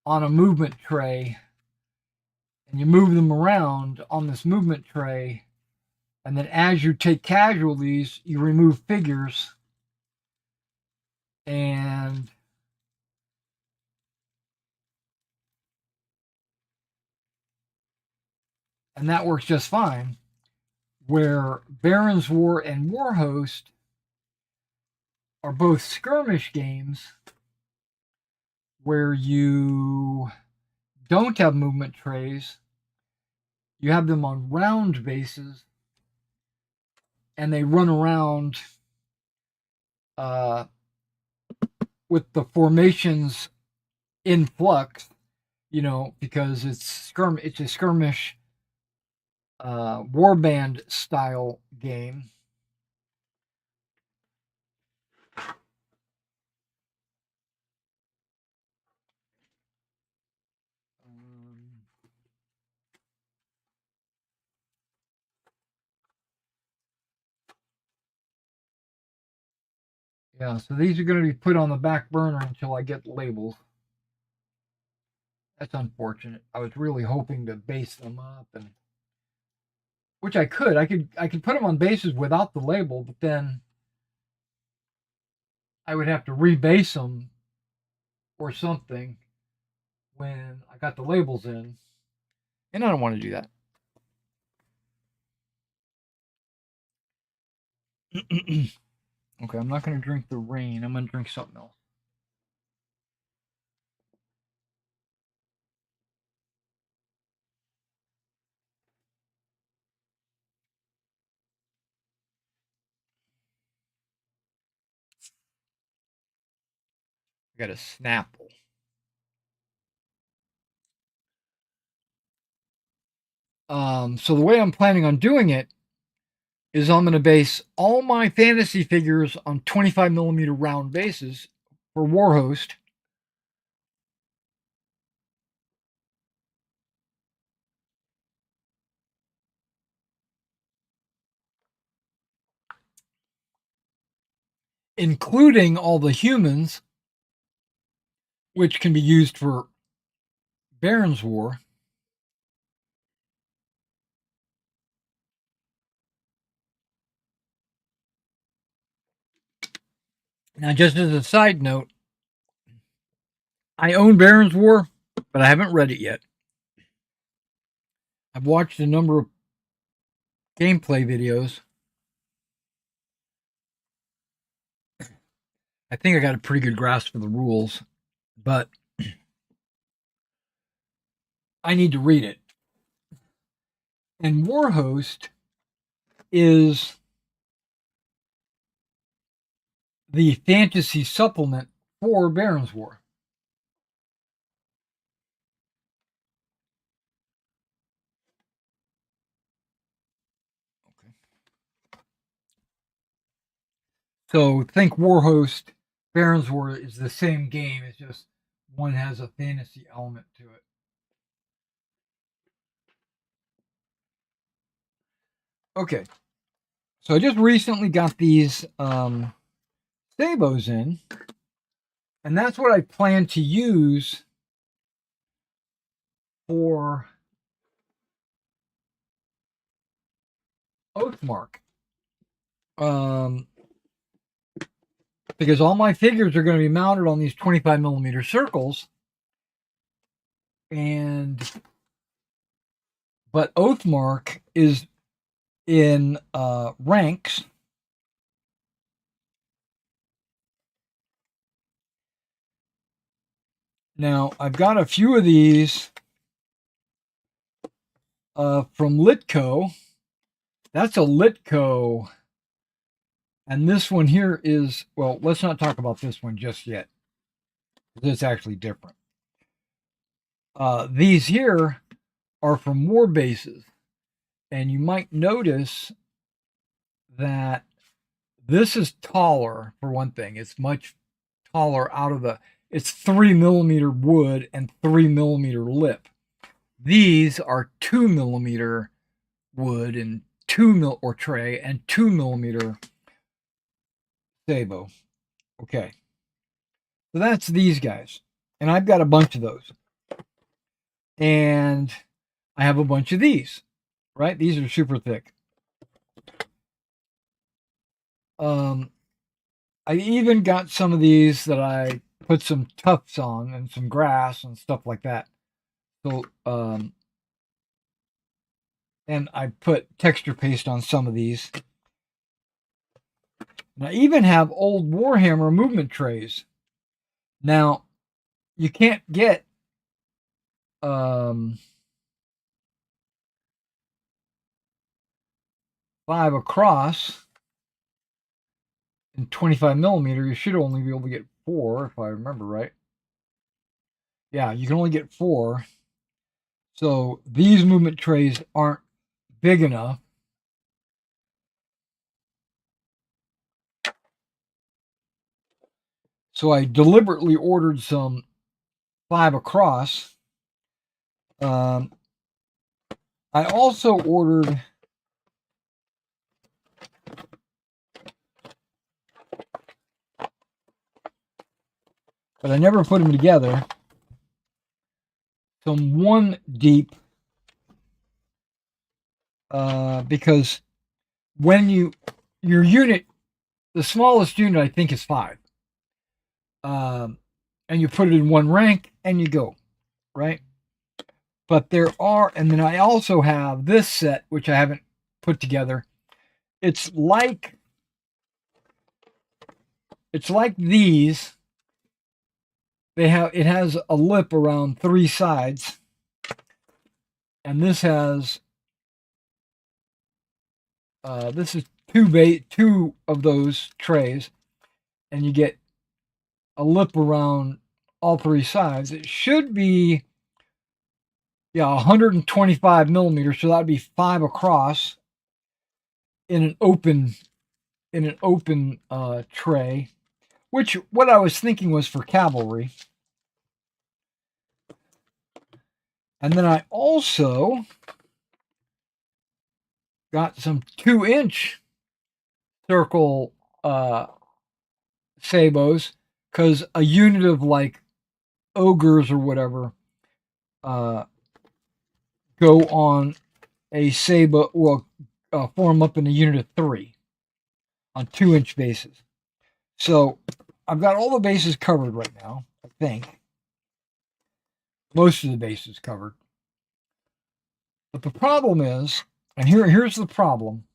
B: on a movement tray, and you move them around on this movement tray, and then as you take casualties you remove figures, and that works just fine. Where Baron's War and Warhost are both skirmish games where you don't have movement trays, you have them on round bases, and they run around uh, with the formations in flux, because it's a skirmish warband style game. Um, Yeah, so these are going to be put on the back burner until I get labels. That's unfortunate. I was really hoping to base them up, and which I could. I could put them on bases without the label, but then I would have to rebase them or something when I got the labels in, and I don't want to do that. Okay, I'm not going to drink the rain. I'm going to drink something else. I got a Snapple. So the way I'm planning on doing it is I'm going to base all my fantasy figures on 25 millimeter round bases for Warhost. Including all the humans, which can be used for Baron's War. Now, just as a side note, I own Baron's War, but I haven't read it yet. I've watched a number of gameplay videos. I think I got a pretty good grasp of the rules, but I need to read it. And Warhost is the fantasy supplement for Baron's War. Okay. So think Warhost, Baron's War is the same game. It's just one has a fantasy element to it. Okay. So I just recently got these Sabos in, and that's what I plan to use for Oathmark. Because all my figures are going to be mounted on these 25 millimeter circles, but Oathmark is in ranks. Now I've got a few of these from Litco. That's a Litco. And this one here is, well, let's not talk about this one just yet. It's actually different. These here are from war bases. And you might notice that this is taller, for one thing. It's much taller out of the, it's 3 millimeter wood and 3 millimeter lip. These are 2 millimeter wood and 2 or tray and 2 millimeter Sabo. Okay. So that's these guys. And I've got a bunch of those. And I have a bunch of these, right? These are super thick. I even got some of these that I put some tufts on and some grass and stuff like that. So, and I put texture paste on some of these. And I even have old Warhammer movement trays. Now, you can't get 5 across in 25 millimeter. You should only be able to get 4, if I remember right. Yeah, you can only get 4. So these movement trays aren't big enough. So I deliberately ordered some 5 across. I also ordered but I never put them together. So I'm one deep because when your unit, the smallest unit I think is 5, and you put it in one rank and you go, right? But there are, and then I also have this set which I haven't put together. It's like these. It has a lip around 3 sides, and this has this is two of those trays, and you get a lip around all 3 sides. It should be 125 millimeters, so that'd be 5 across in an open tray. Which what I was thinking was for cavalry. And then I also got some 2-inch circle sabots, because a unit of like ogres or whatever go on a sabot, well, form up in a unit of 3 on 2-inch bases. So I've got all the bases covered right now, I think. Most of the bases covered. But the problem is, and here's the problem.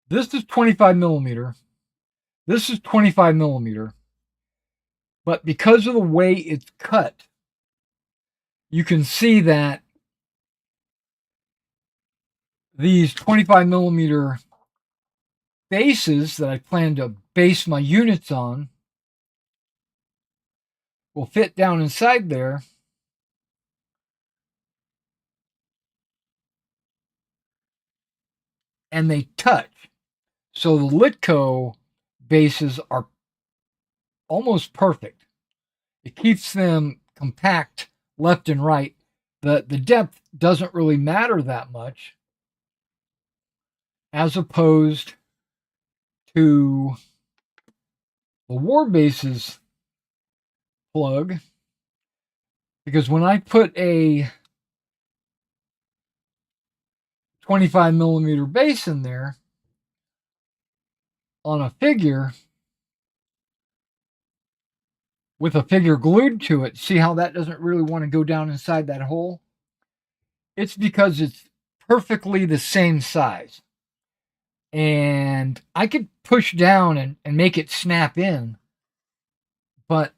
B: This is 25 millimeter. This is 25 millimeter. But because of the way it's cut, you can see that these 25 millimeter bases that I plan to base my units on will fit down inside there. And they touch. So the Litco bases are almost perfect. It keeps them compact left and right. The depth doesn't really matter that much, as opposed to the War Bases plug, because when I put a 25 millimeter base in there on a figure with a figure glued to it, see how that doesn't really want to go down inside that hole? It's because it's perfectly the same size. And I could push down and make it snap in, but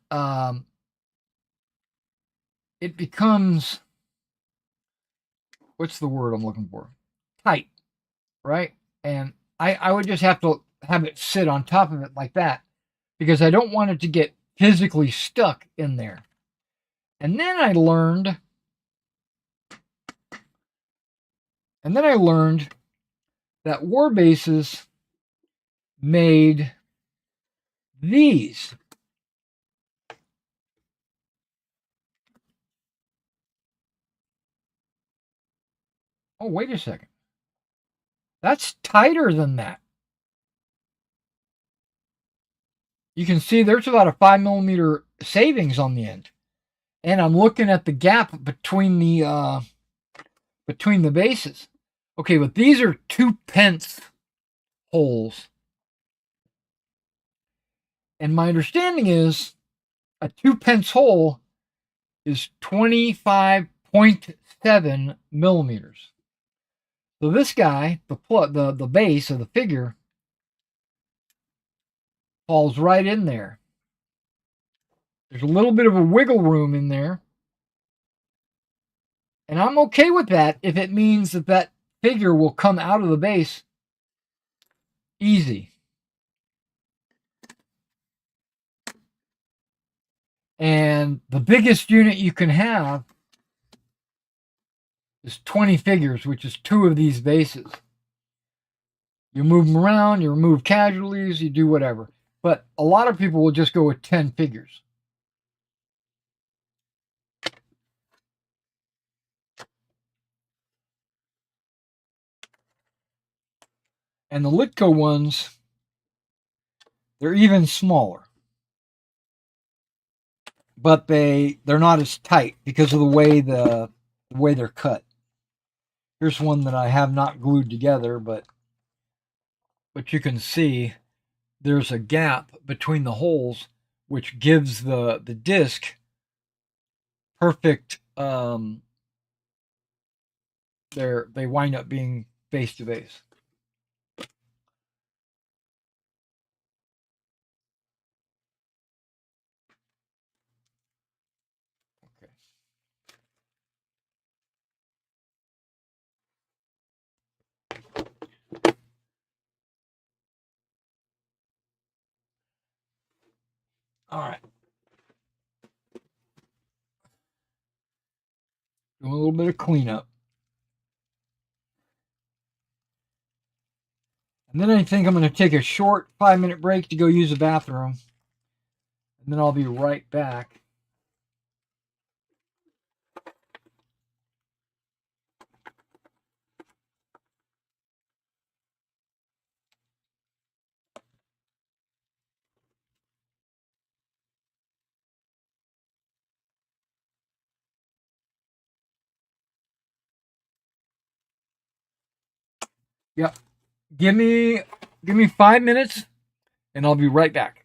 B: it becomes, what's the word I'm looking for? Tight, right? And I would just have to have it sit on top of it like that, because I don't want it to get physically stuck in there. And then I learned that War Bases made these. Oh, wait a second. That's tighter than that. You can see there's about a 5 millimeter savings on the end. And I'm looking at the gap between the bases. Okay, but these are 2 pence holes. And my understanding is a 2 pence hole is 25.7 millimeters. So this guy, the base of the figure, falls right in there. There's a little bit of a wiggle room in there. And I'm okay with that if it means that figure will come out of the base easy. And the biggest unit you can have is 20 figures, which is 2 of these bases. You move them around, you remove casualties, you do whatever. But a lot of people will just go with 10 figures. And the Litco ones They're even smaller, but they're not as tight because of the way they're cut. Here's one that I have not glued together, but you can see there's a gap between the holes, which gives the disc perfect. They wind up being face to face. Okay. All right. Doing a little bit of cleanup. And then I think I'm going to take a short 5-minute break to go use the bathroom. And then I'll be right back. Yep. Give me 5 minutes and I'll be right back.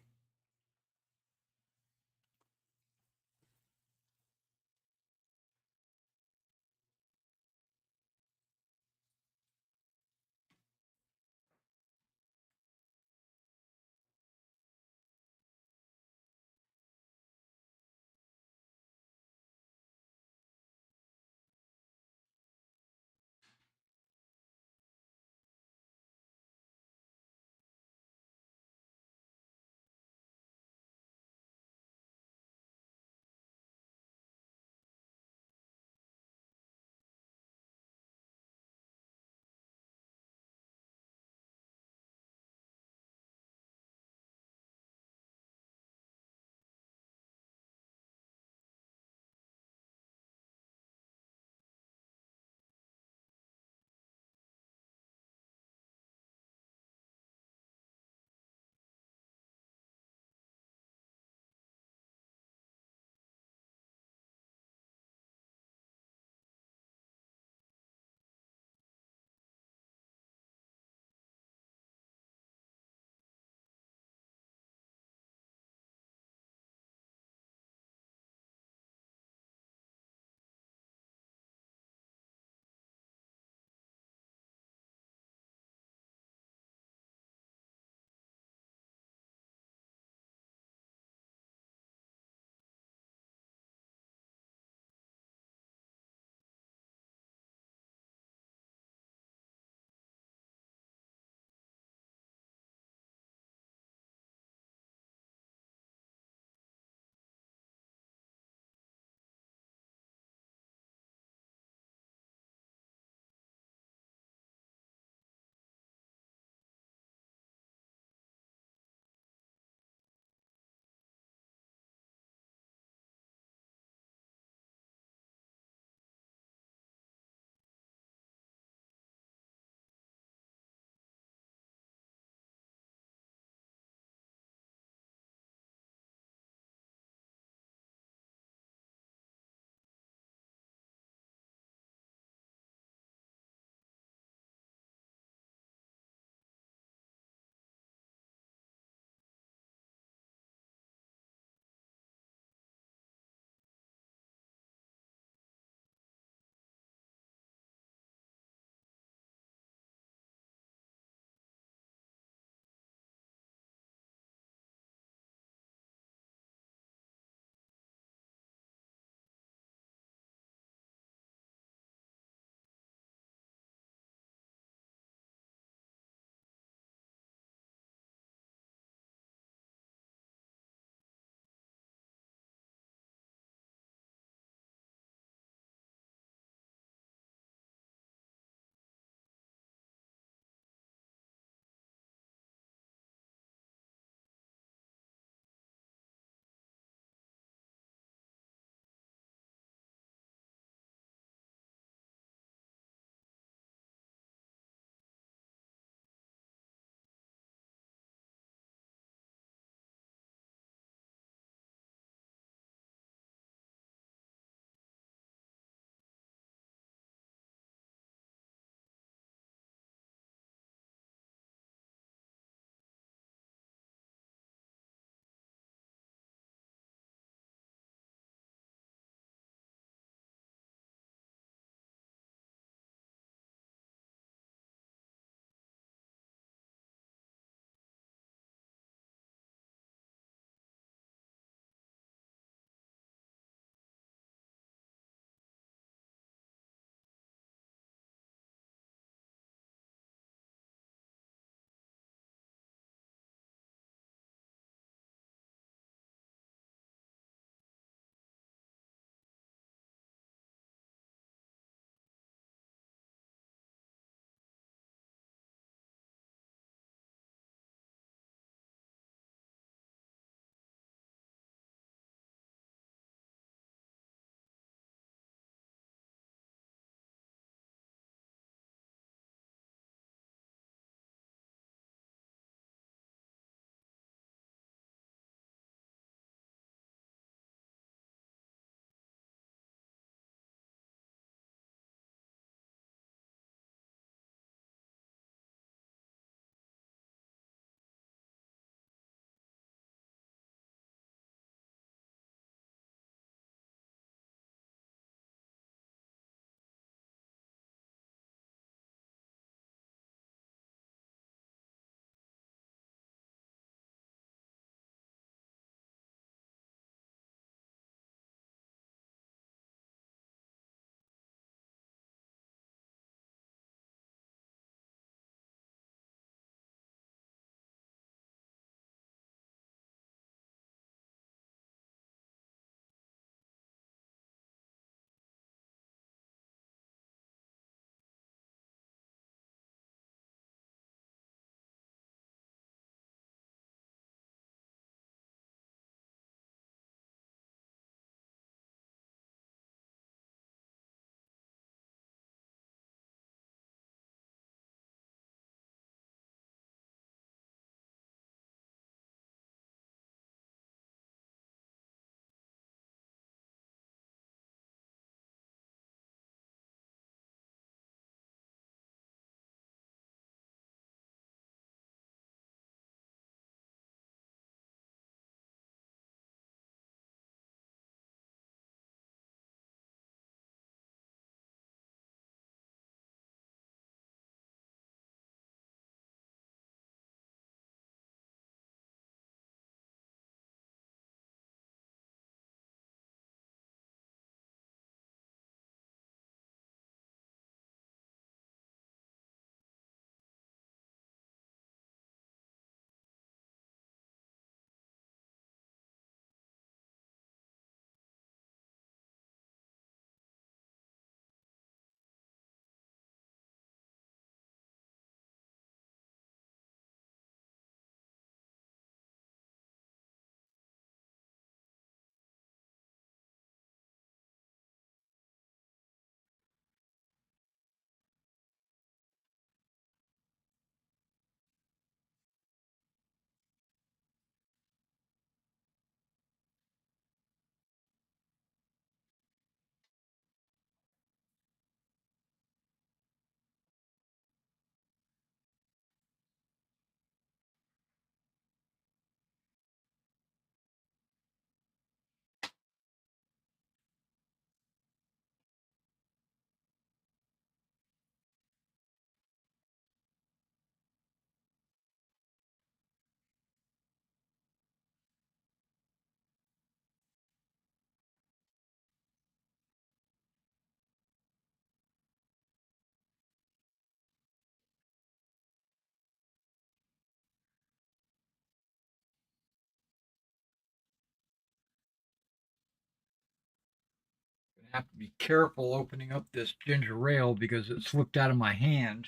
B: I have to be careful opening up this ginger ale because it slipped out of my hand.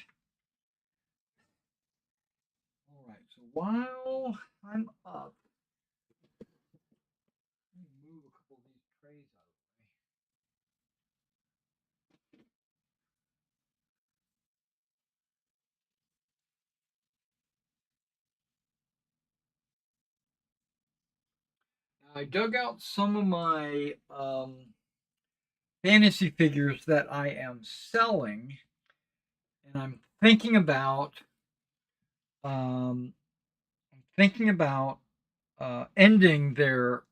B: All right, so while I'm up, let me move a couple of these trays out of the way. Now, I dug out some of my fantasy figures that I am selling, and I'm thinking about um, ending their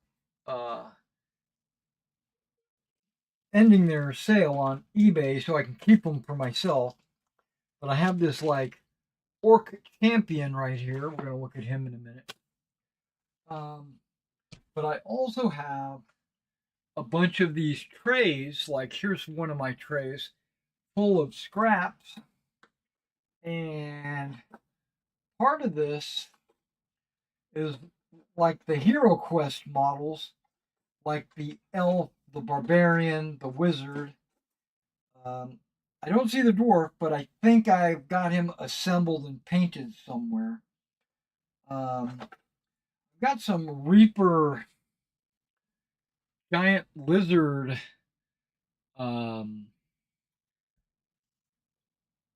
B: uh, sale on eBay so I can keep them for myself. But I have this like orc champion right here. We're gonna look at him in a minute. But I also have a bunch of these trays. Like here's one of my trays full of scraps, and part of this is like the Hero Quest models, like the elf, the barbarian, the wizard. I don't see the dwarf, but I think I've got him assembled and painted somewhere. I've got some Reaper giant lizard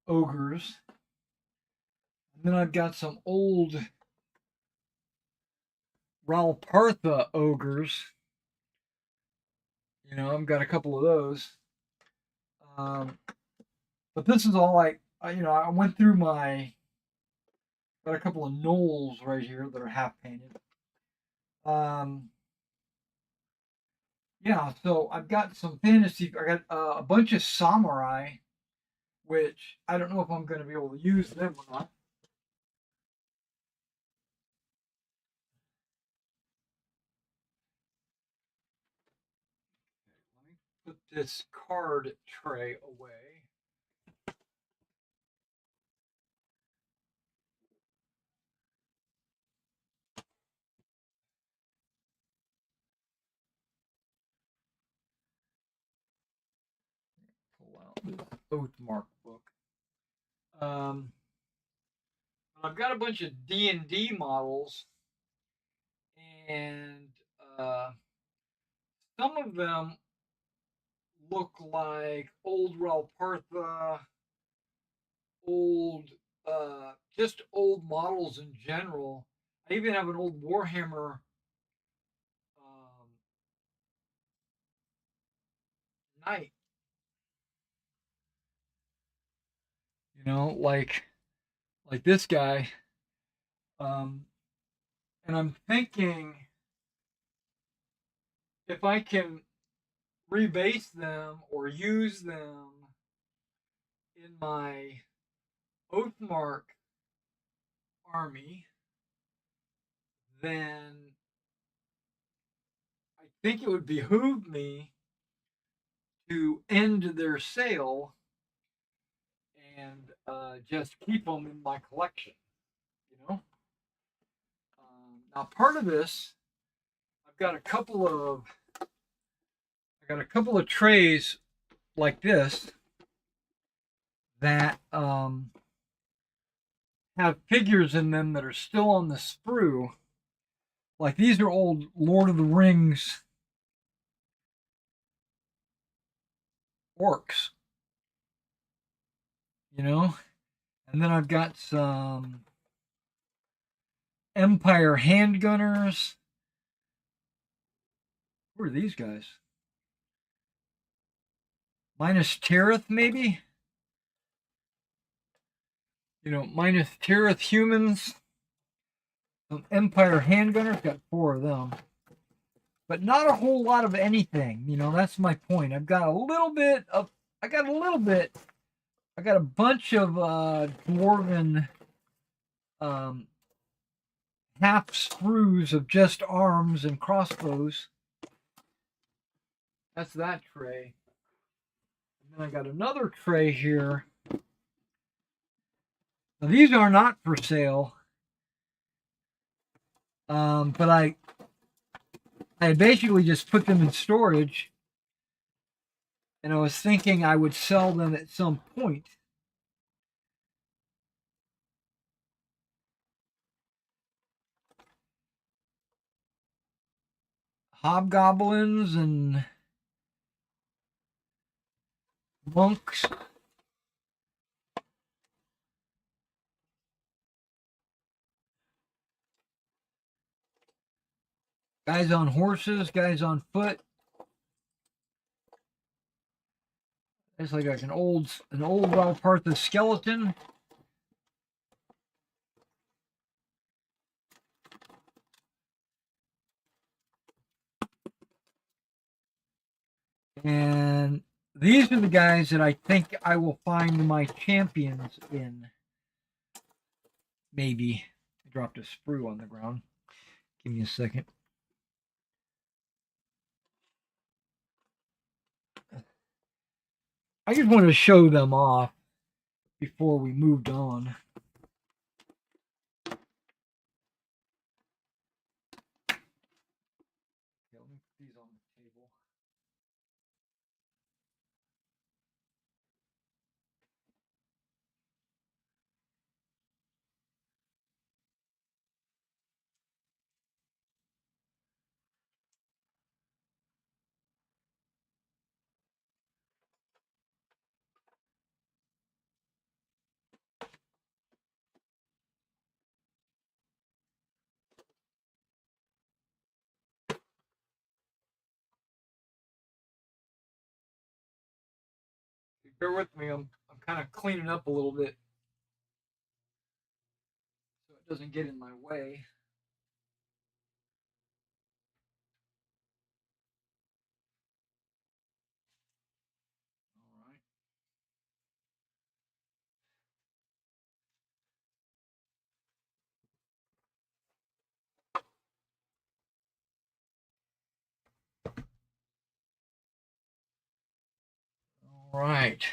B: ogres. And then I've got some old Ralpartha ogres. You know, I've got a couple of those. But this is all I went through got a couple of gnolls right here that are half painted. Yeah, so I've got some fantasy. I got a bunch of samurai, which I don't know if I'm going to be able to use them or not. Let me put this card tray away. Pull out this Oathmark book. I've got a bunch of D&D models, and some of them look like old Ralpartha, old, just old models in general. I even have an old Warhammer knight. You know, like this guy. Um, and I'm thinking if I can rebase them or use them in my Oathmark army, then I think it would behoove me to end their sale and just keep them in my collection. You know. Now, part of this, I've got a couple of trays like this that have figures in them that are still on the sprue. Like these are old Lord of the Rings orcs, you know? And then I've got some Empire handgunners. Who are these guys? Minas Tirith, maybe? You know, Minas Tirith humans. Some Empire handgunners, got 4 of them. But not a whole lot of anything. You know, that's my point. I got a bunch of dwarven half sprues of just arms and crossbows. That's that tray. And then I got another tray here. Now these are not for sale. But I basically just put them in storage and I was thinking I would sell them at some point. Hobgoblins and monks. Guys on horses, guys on foot. It's like an old Partha skeleton. And these are the guys that I think I will find my champions in. Maybe. I dropped a sprue on the ground. Give me a second. I just wanted to show them off before we moved on. Okay, let me put these on the table. Bear with me. I'm kind of cleaning up a little bit so it doesn't get in my way. All right. All right.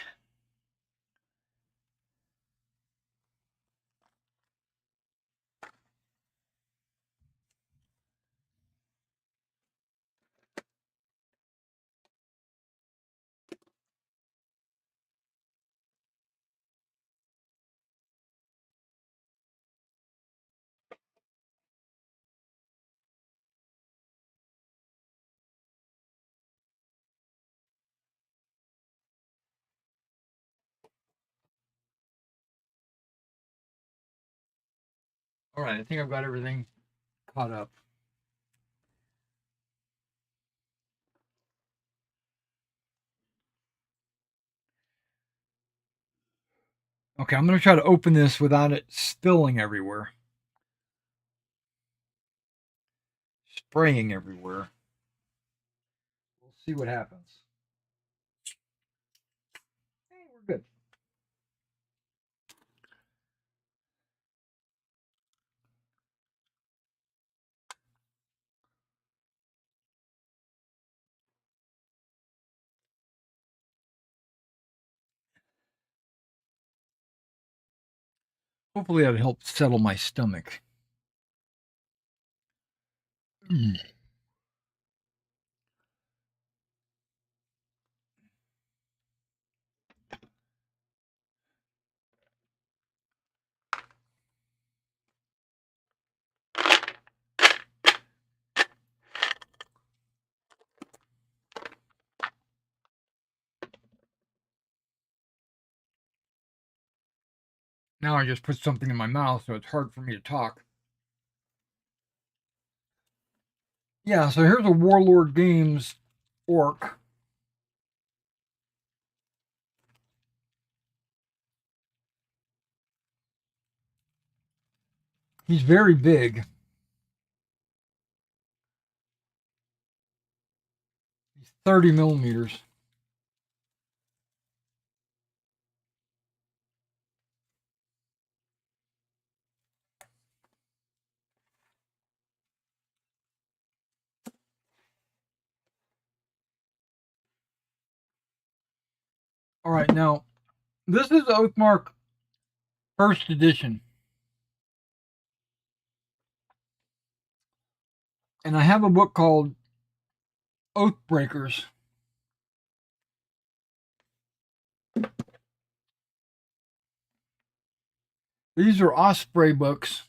B: All right. I think I've got everything caught up. Okay, I'm going to try to open this without it spilling everywhere. Spraying everywhere. We'll see what happens. Hey, we're good. Hopefully that'll help settle my stomach. Now I just put something in my mouth, so it's hard for me to talk. Yeah, so here's a Warlord Games orc. He's very big. He's 30 millimeters. All right, now this is Oathmark first edition. And I have a book called Oathbreakers. These are Osprey books.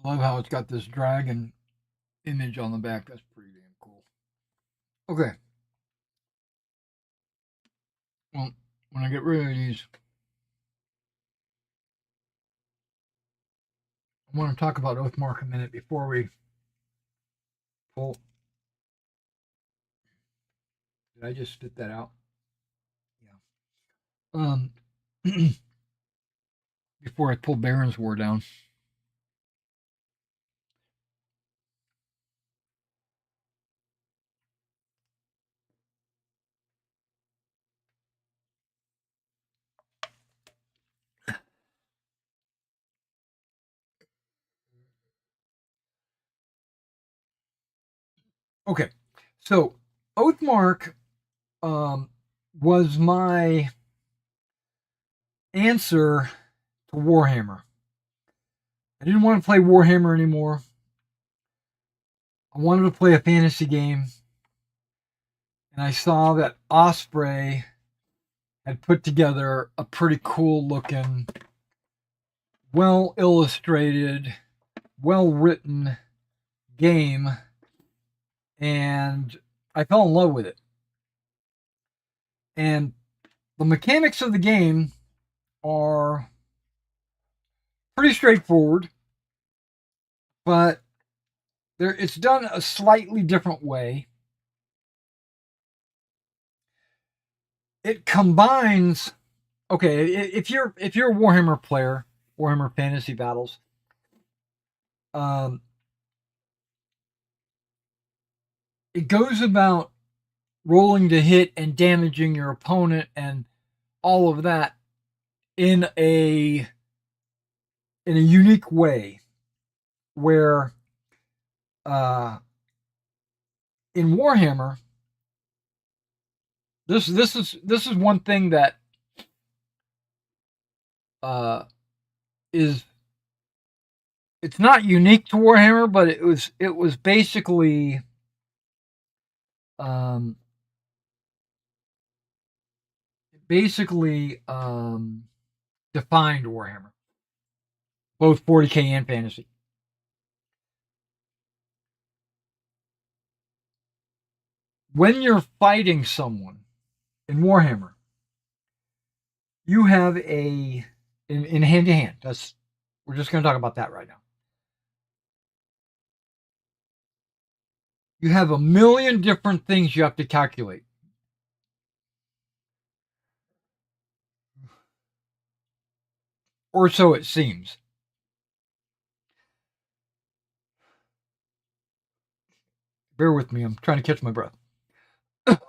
B: I love how it's got this dragon image on the back. That's pretty damn cool. Okay. Well, when I get rid of these, I want to talk about Oathmark a minute before we pull. Did I just spit that out? Yeah. Before I pull Baron's War down. Okay. So Oathmark was my answer to Warhammer. I didn't want to play Warhammer anymore. I wanted to play a fantasy game. And I saw that Osprey had put together a pretty cool looking, well illustrated, well written game. And I fell in love with it. And the mechanics of the game are pretty straightforward, but it's done a slightly different way. It combines, okay, if you're a Warhammer player, Warhammer Fantasy Battles, it goes about rolling to hit and damaging your opponent and all of that in a unique way, where in Warhammer, this is one thing that is, it's not unique to Warhammer, but it was basically defined Warhammer, both 40K and fantasy. When you're fighting someone in Warhammer, you have in hand to hand. We're just going to talk about that right now. You have a million different things you have to calculate. Or so it seems. Bear with me, I'm trying to catch my breath. Okay.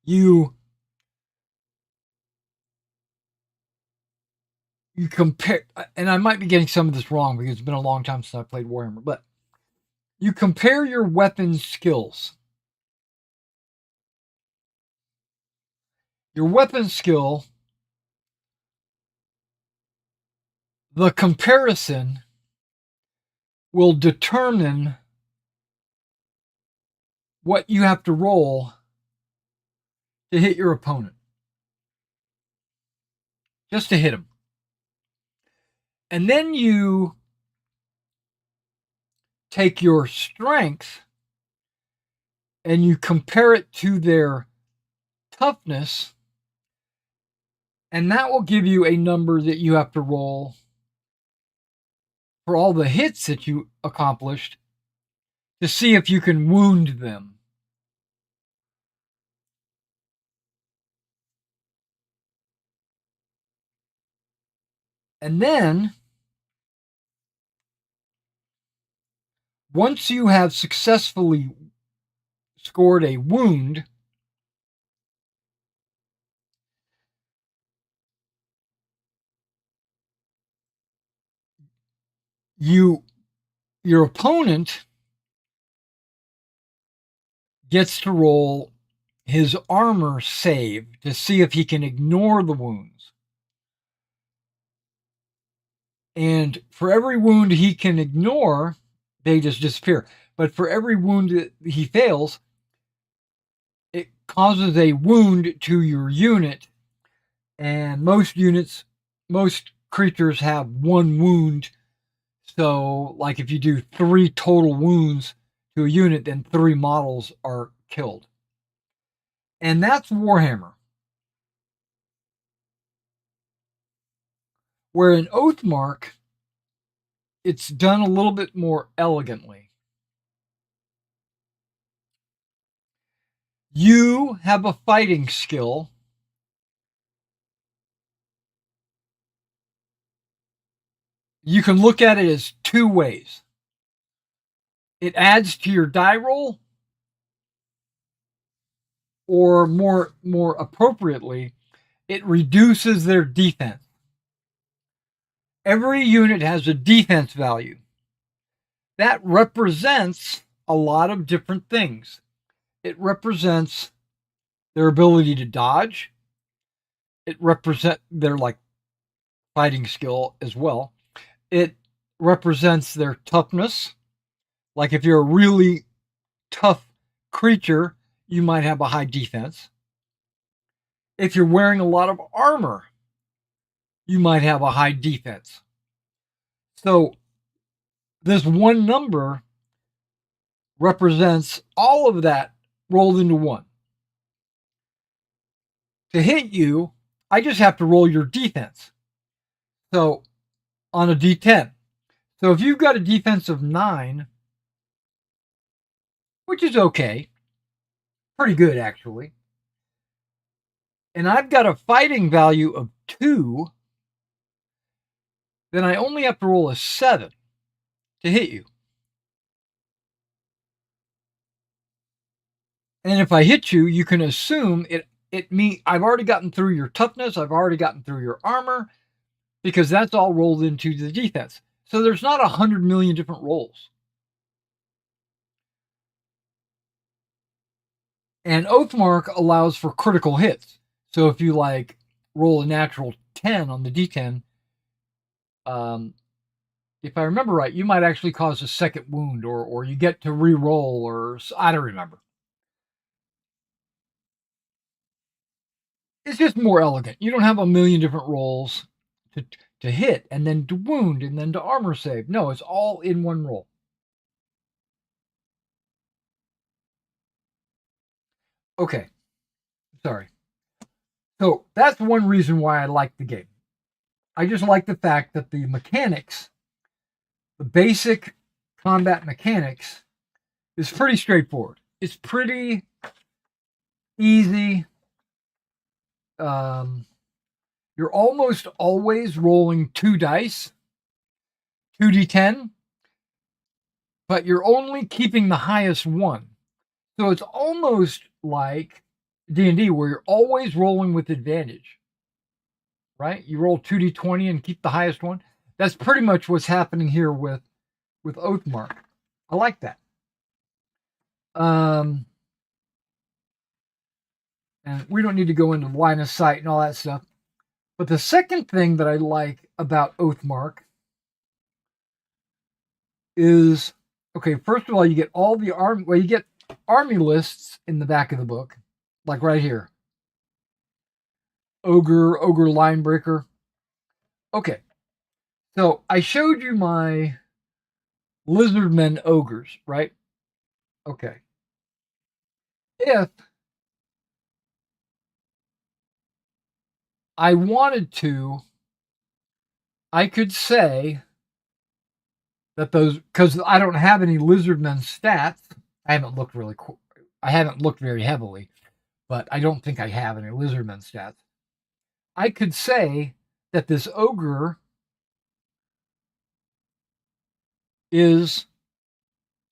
B: You compare, and I might be getting some of this wrong because it's been a long time since I played Warhammer, but you compare your weapon skills. Your weapon skill, the comparison will determine what you have to roll to hit your opponent. Just to hit him. And then you take your strength and you compare it to their toughness, and that will give you a number that you have to roll for all the hits that you accomplished to see if you can wound them. And then, once you have successfully scored a wound, your opponent gets to roll his armor save to see if he can ignore the wounds. And for every wound he can ignore, they just disappear. But for every wound that he fails, it causes a wound to your unit. And most creatures have one wound. So, like if you do 3 total wounds to a unit, then 3 models are killed. And that's Warhammer. Where in Oathmark, it's done a little bit more elegantly. You have a fighting skill. You can look at it as 2 ways. It adds to your die roll, or more appropriately, it reduces their defense. Every unit has a defense value. That represents a lot of different things. It represents their ability to dodge. It represents their fighting skill as well. It represents their toughness. Like if you're a really tough creature, you might have a high defense. If you're wearing a lot of armor, you might have a high defense. So this one number represents all of that rolled into one. To hit you, I just have to roll your defense. So on a D10. So if you've got a defense of 9, which is okay, pretty good actually, and I've got a fighting value of 2, then I only have to roll a 7 to hit you. And if I hit you, you can assume I've already gotten through your toughness, I've already gotten through your armor, because that's all rolled into the defense. So there's not 100 million different rolls. And Oathmark allows for critical hits. So if you roll a natural 10 on the D10, if I remember right, you might actually cause a second wound, or you get to re-roll, or I don't remember. It's just more elegant. You don't have a million different rolls to hit, and then to wound, and then to armor save. No, it's all in one roll. Okay. Sorry. So that's one reason why I like the game. I just like the fact that the mechanics, the basic combat mechanics, is pretty straightforward. It's pretty easy. You're almost always rolling 2 dice, 2d10, but you're only keeping the highest one. So it's almost like D&D, where you're always rolling with advantage, right? You roll 2d20 and keep the highest one. That's pretty much what's happening here with Oathmark. I like that. And we don't need to go into line of sight and all that stuff. But the second thing that I like about Oathmark is, okay, first of all, you get all the army. Well, you get army lists in the back of the book, like right here. Ogre Linebreaker. Okay, so I showed you my Lizardmen ogres, right? Okay. If I wanted to, I could say that those, because I don't have any Lizardmen stats. I haven't looked very heavily, but I don't think I have any Lizardmen stats. I could say that this ogre is,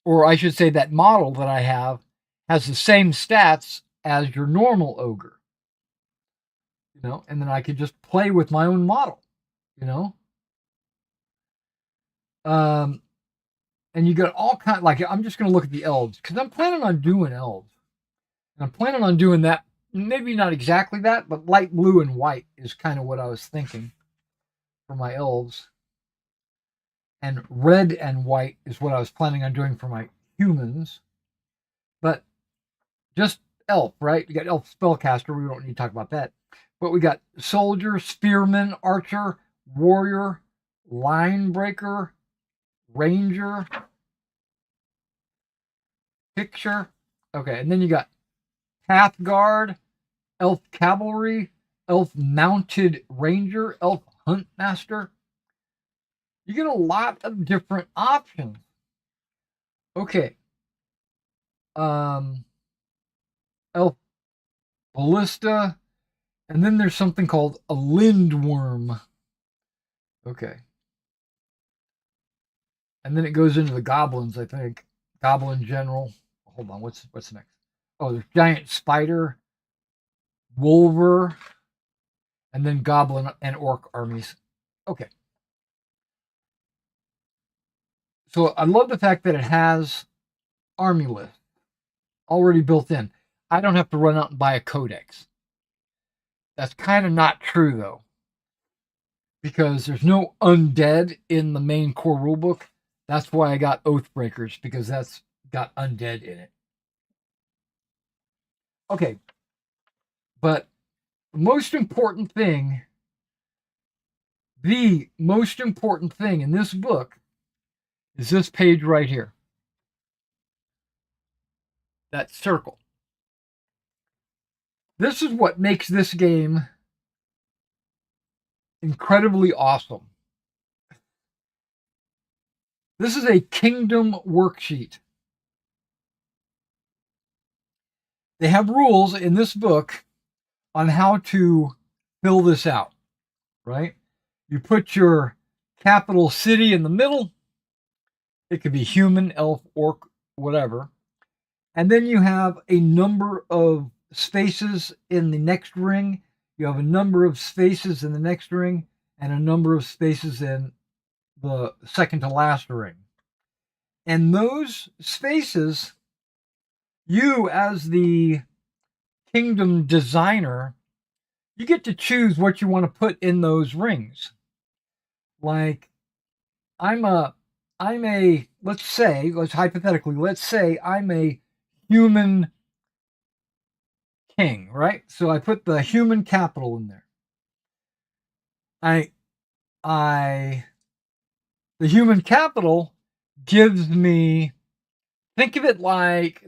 B: or I should say that model that I have has the same stats as your normal ogre. And then I could just play with my own model, and you got all kind, I'm just going to look at the elves, because I'm planning on doing elves. And I'm planning on doing that. Maybe not exactly that, but light blue and white is kind of what I was thinking for my elves. And red and white is what I was planning on doing for my humans. But just elf, right? You got elf spellcaster. We don't need to talk about that. But we got soldier, spearman, archer, warrior, line breaker, ranger, picture. Okay, and then you got path guard, elf cavalry, elf mounted ranger, elf hunt master. You get a lot of different options. Okay. Elf ballista, and then there's something called a lindworm. Okay. And then it goes into the goblins, I think. Goblin general. Hold on, what's next? Oh, there's giant spider, wolver, and then goblin and orc armies. Okay. So I love the fact that it has army list already built in. I don't have to run out and buy a codex. That's kind of not true though, because there's no undead in the main core rulebook. That's why I got Oathbreakers, because that's got undead in it. Okay, but the most important thing in this book is this page right here. That circle. This is what makes this game incredibly awesome. This is a kingdom worksheet. They have rules in this book on how to fill this out, right? You put your capital city in the middle. It could be human, elf, orc, whatever. And then you have a number of spaces in the next ring. You have a number of spaces in the next ring and a number of spaces in the second to last ring. And those spaces, you as the kingdom designer, you get to choose what you want to put in those rings. Like let's say I'm a human king, right? So I put the human capital in there. The human capital gives me, think of it like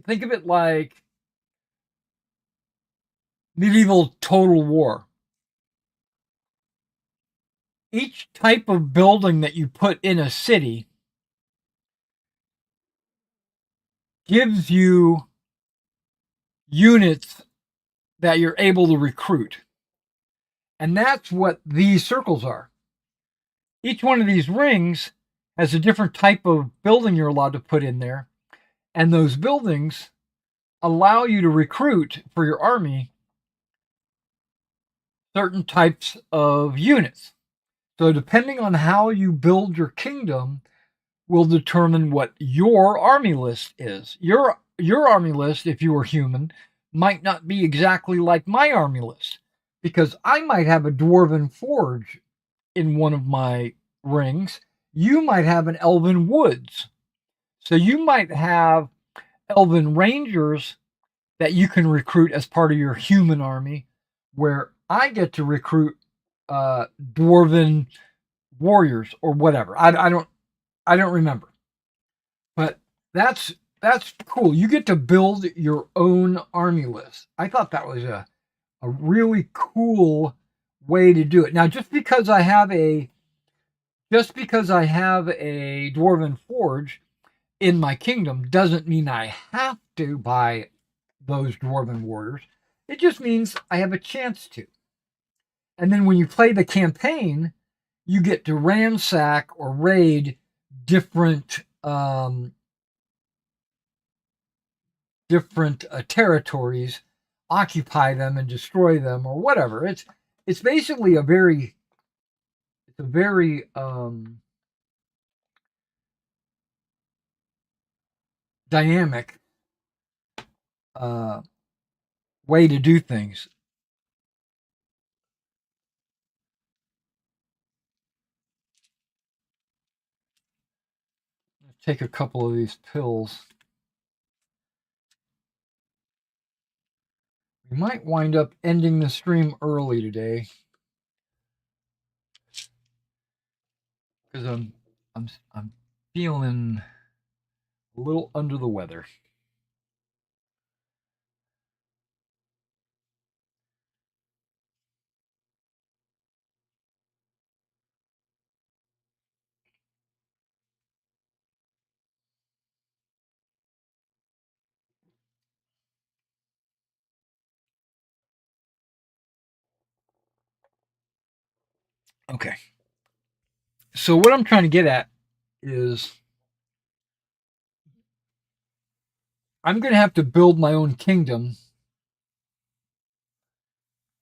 B: medieval Total War. Each type of building that you put in a city gives you units that you're able to recruit. And that's what these circles are. Each one of these rings has a different type of building you're allowed to put in there. And those buildings allow you to recruit for your army certain types of units. So depending on how you build your kingdom will determine what your army list is. Your army list, if you were human, might not be exactly like my army list, because I might have a dwarven forge in one of my rings. You might have an elven woods. So you might have elven rangers that you can recruit as part of your human army, where I get to recruit dwarven warriors or whatever. I don't remember. But that's cool. You get to build your own army list. I thought that was a really cool way to do it. Now, just because I have a dwarven forge in my kingdom doesn't mean I have to buy those dwarven warriors. It just means I have a chance to. And then when you play the campaign, you get to ransack or raid different territories, occupy them and destroy them or whatever. It's basically a very dynamic way to do things. Take a couple of these pills. We might wind up ending the stream early today because I'm feeling a little under the weather. Okay. So what I'm trying to get at is I'm going to have to build my own kingdom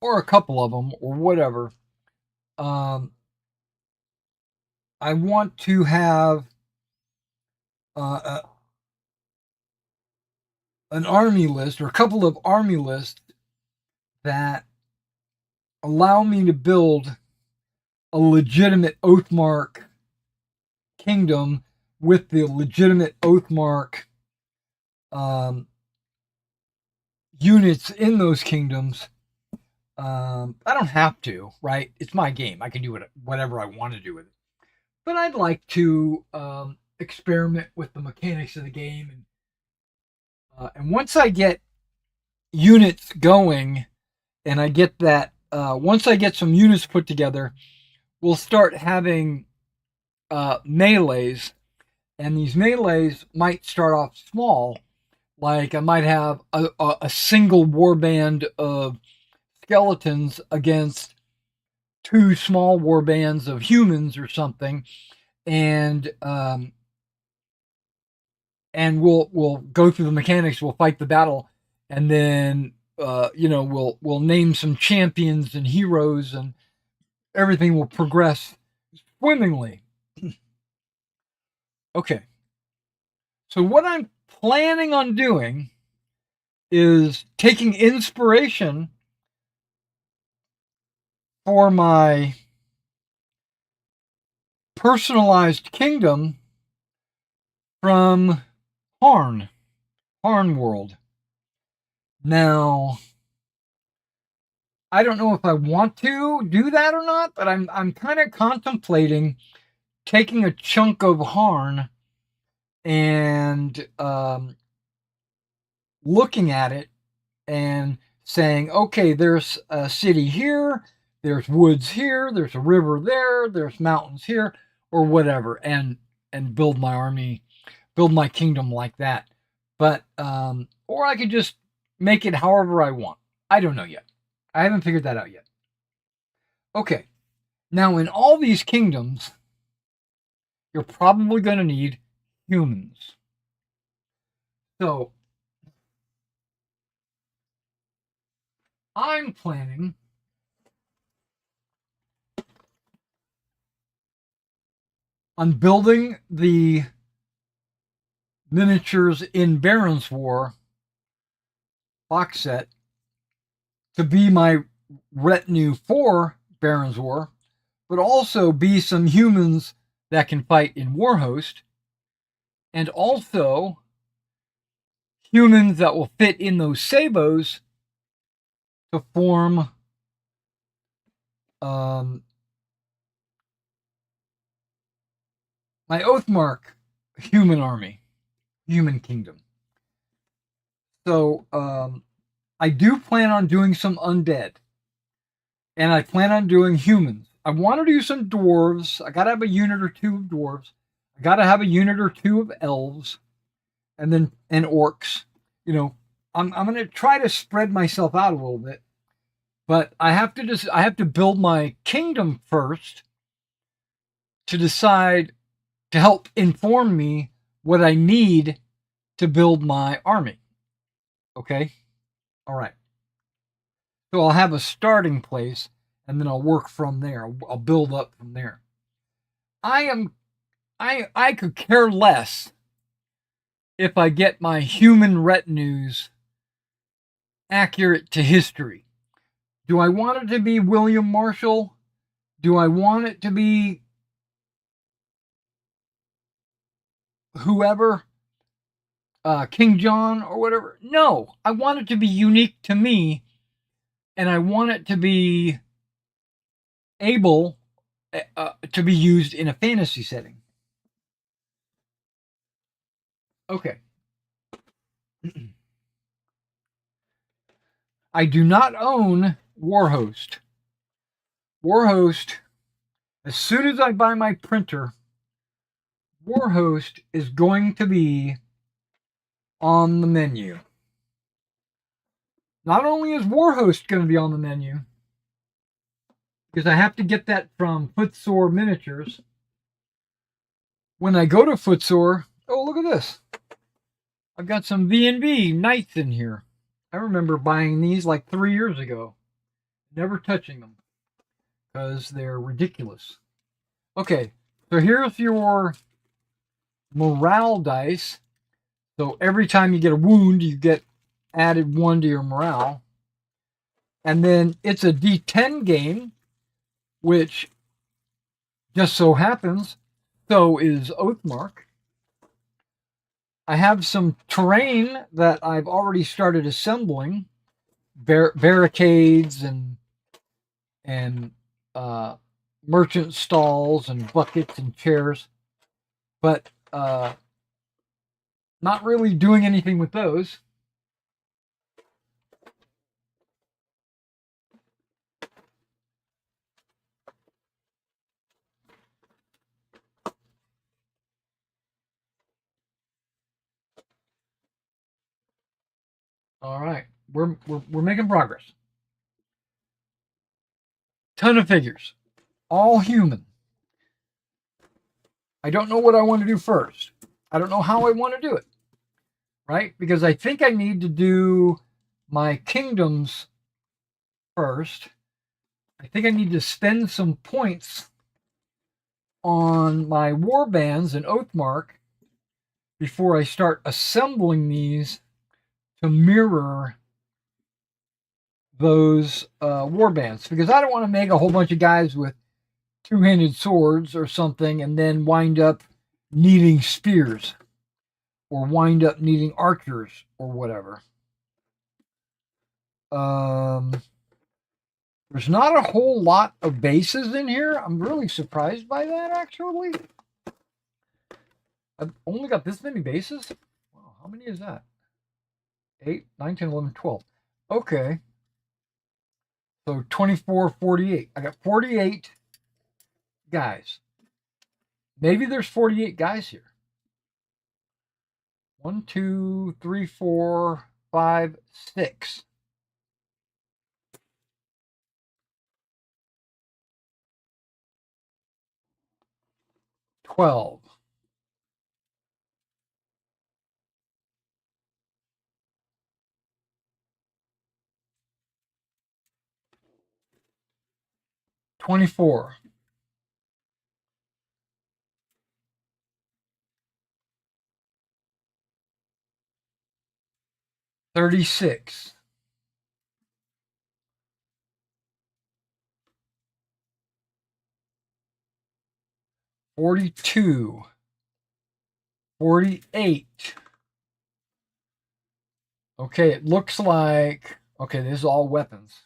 B: or a couple of them or whatever. I want to have uh, an army list or a couple of army lists that allow me to build a legitimate Oathmark kingdom with the legitimate Oathmark units in those kingdoms. I don't have to, right? It's my game. I can do whatever I want to do with it. But I'd like to experiment with the mechanics of the game, and once I get units going, and I get that, once I get some units put together, we'll start having melees, and these melees might start off small. Like I might have a single warband of skeletons against two small war bands of humans or something, and we'll go through the mechanics. We'll fight the battle, and then we'll name some champions and heroes, and everything will progress swimmingly. Okay, so what I'm planning on doing is taking inspiration for my personalized kingdom from Harn World. Now, I don't know if I want to do that or not, but I'm kind of contemplating taking a chunk of Harn and looking at it and saying, okay, there's a city here, there's woods here, there's a river there, there's mountains here, or whatever, and build my army, build my kingdom like that. But or I could just make it however I want. I don't know yet. I haven't figured that out yet. Okay. Now, in all these kingdoms, you're probably going to need humans. So, I'm planning on building the miniatures in Baron's War box set to be my retinue for Baron's War, but also be some humans that can fight in Warhost, and also humans that will fit in those sabots to form my Oathmark human army, human kingdom. So I do plan on doing some undead, and I plan on doing humans. I want to do some dwarves. I gotta have a unit or two of dwarves. I gotta have a unit or two of elves, and orcs. I'm gonna try to spread myself out a little bit, but I have to build my kingdom first to decide, to help inform me what I need to build my army. Okay? All right. So I'll have a starting place, and then I'll work from there. I'll build up from there. I could care less if I get my human retinues accurate to history? Do I want it to be William Marshall? Do I want it to be whoever, King John or whatever? No, I want it to be unique to me, and I want it to be able to be used in a fantasy setting. Okay. I do not own Warhost. Warhost, as soon as I buy my printer, Warhost is going to be on the menu. Not only is Warhost going to be on the menu, because I have to get that from Footsore Miniatures. When I go to Footsore, oh, look at this. I've got some V&V Knights in here. I remember buying these like 3 years ago. Never touching them because they're ridiculous. Okay, so here's your morale dice. So every time you get a wound, you get added 1 to your morale. And then it's a D10 game, which just so happens, so is Oathmark. I have some terrain that I've already started assembling, barricades and merchant stalls and buckets and chairs, but not really doing anything with those. All right, we're making progress. Ton of figures, all human. I don't know what I want to do first. I don't know how I want to do it, right? Because I think I need to do my kingdoms first. I think I need to spend some points on my war bands and Oathmark before I start assembling these to mirror those war bands, because I don't want to make a whole bunch of guys with two-handed swords or something and then wind up needing spears or wind up needing archers or whatever. There's not a whole lot of bases in here. I'm really surprised by that, actually. I've only got this many bases? Wow, how many is that? 8, 9, 10, 11, 12. Okay. So 24, 48. I got 48 guys. Maybe there's 48 guys here. 1, 2, 3, 4, 5, 6. $12. $24. 36. 42. 48. Okay, it looks like, okay, this is all weapons.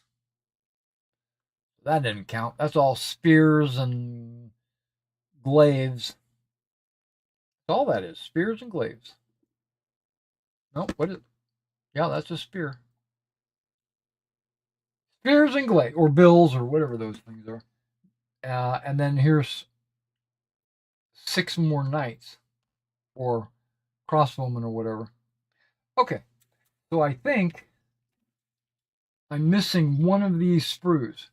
B: That didn't count. That's all spears and glaives. That's all that is. Spears and glaives. Nope, what is it? Yeah, that's a spear. Spears and glaives, or bills, or whatever those things are. And then here's 6 more knights, or crossbowmen, or whatever. Okay, so I think I'm missing one of these sprues,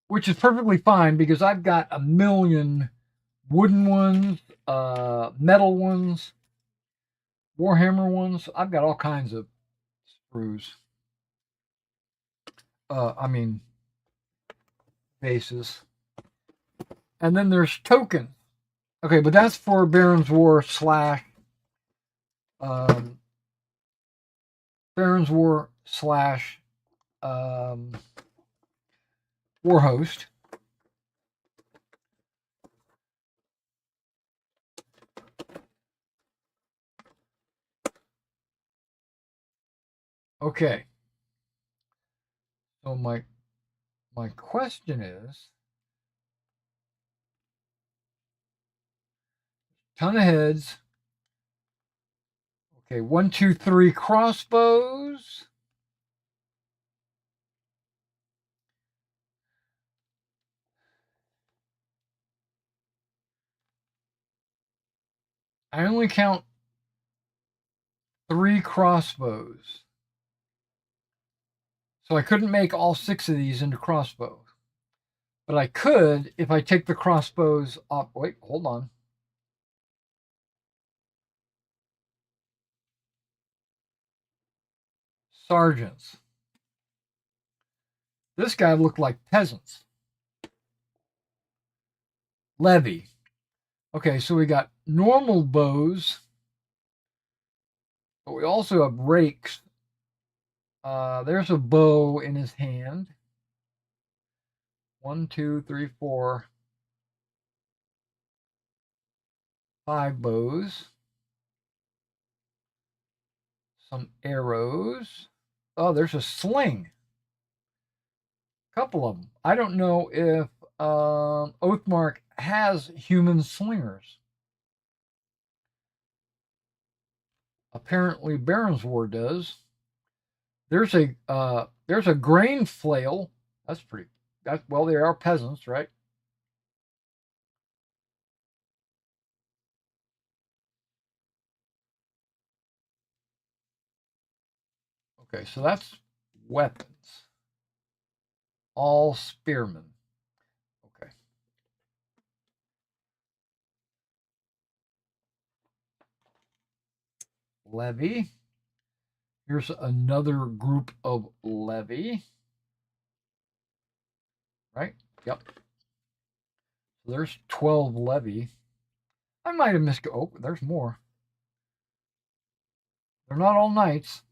B: which is perfectly fine because I've got a million wooden ones, metal ones, Warhammer ones. I've got all kinds of sprues. I mean, bases. And then there's tokens. Okay, but that's for Baron's War / Baron's War slash Warhost. Okay. So my question is, ton of heads. Okay, 1, 2, 3 crossbows. I only count 3 crossbows. So I couldn't make all 6 of these into crossbows. But I could if I take the crossbows off. Wait, hold on. Sergeants. This guy looked like peasants. Levy. Okay, so we got normal bows, but we also have rakes. There's a bow in his hand. 1, 2, 3, 4, 5 bows. Some arrows. Oh, there's a sling. Couple of them. I don't know if Oathmark has human slingers. Apparently, Baron's War does. There's a grain flail. That's pretty. That's well, they are peasants, right? Okay, so that's weapons. All spearmen. Okay. Levy. Here's another group of levy. Right? Yep. So there's 12 levy. I might have missed. Oh, there's more. They're not all knights.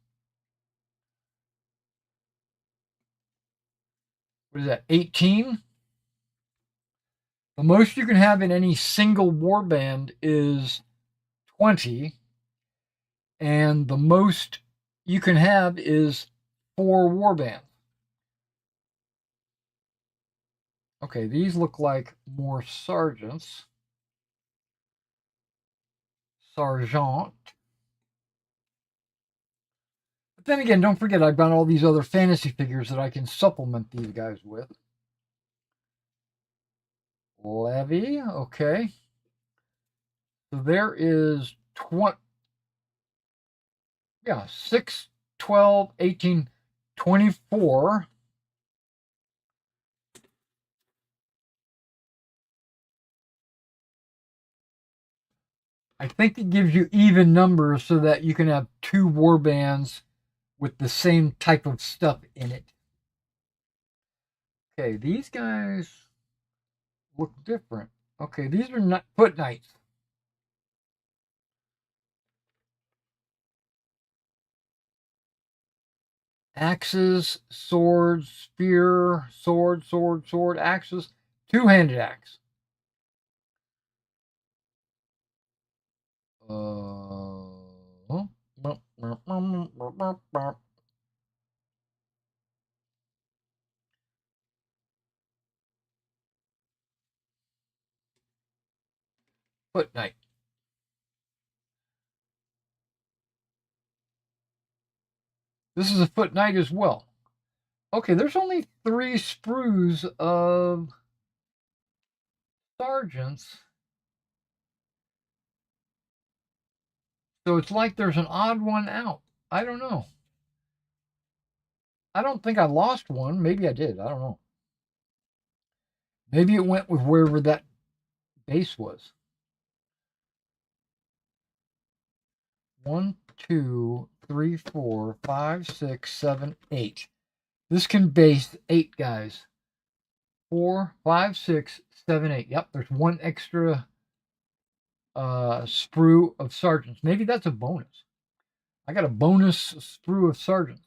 B: What is that? 18? The most you can have in any single warband is 20. And the most you can have is 4 warbands. Okay, these look like more sergeants. Sergeant. But then again, don't forget I've got all these other fantasy figures that I can supplement these guys with. Levy, okay. So there is 20. Yeah, 6, 12, 18, 24. I think it gives you even numbers so that you can have 2 warbands with the same type of stuff in it. Okay, these guys look different. Okay, these are not foot knights. Axes, swords, spear, sword, axes, 2-handed axe. Foot knight. This is a foot knight as well. Okay, there's only 3 sprues of sergeants. So it's like there's an odd one out. I don't know. I don't think I lost one. Maybe I did. I don't know. Maybe it went with wherever that base was. 1, 2, 3, 4, 5, 6, 7, 8. This can base 8 guys. 4, 5, 6, 7, 8. Yep, there's 1 extra sprue of sergeants. Maybe that's a bonus. I got a bonus sprue of sergeants.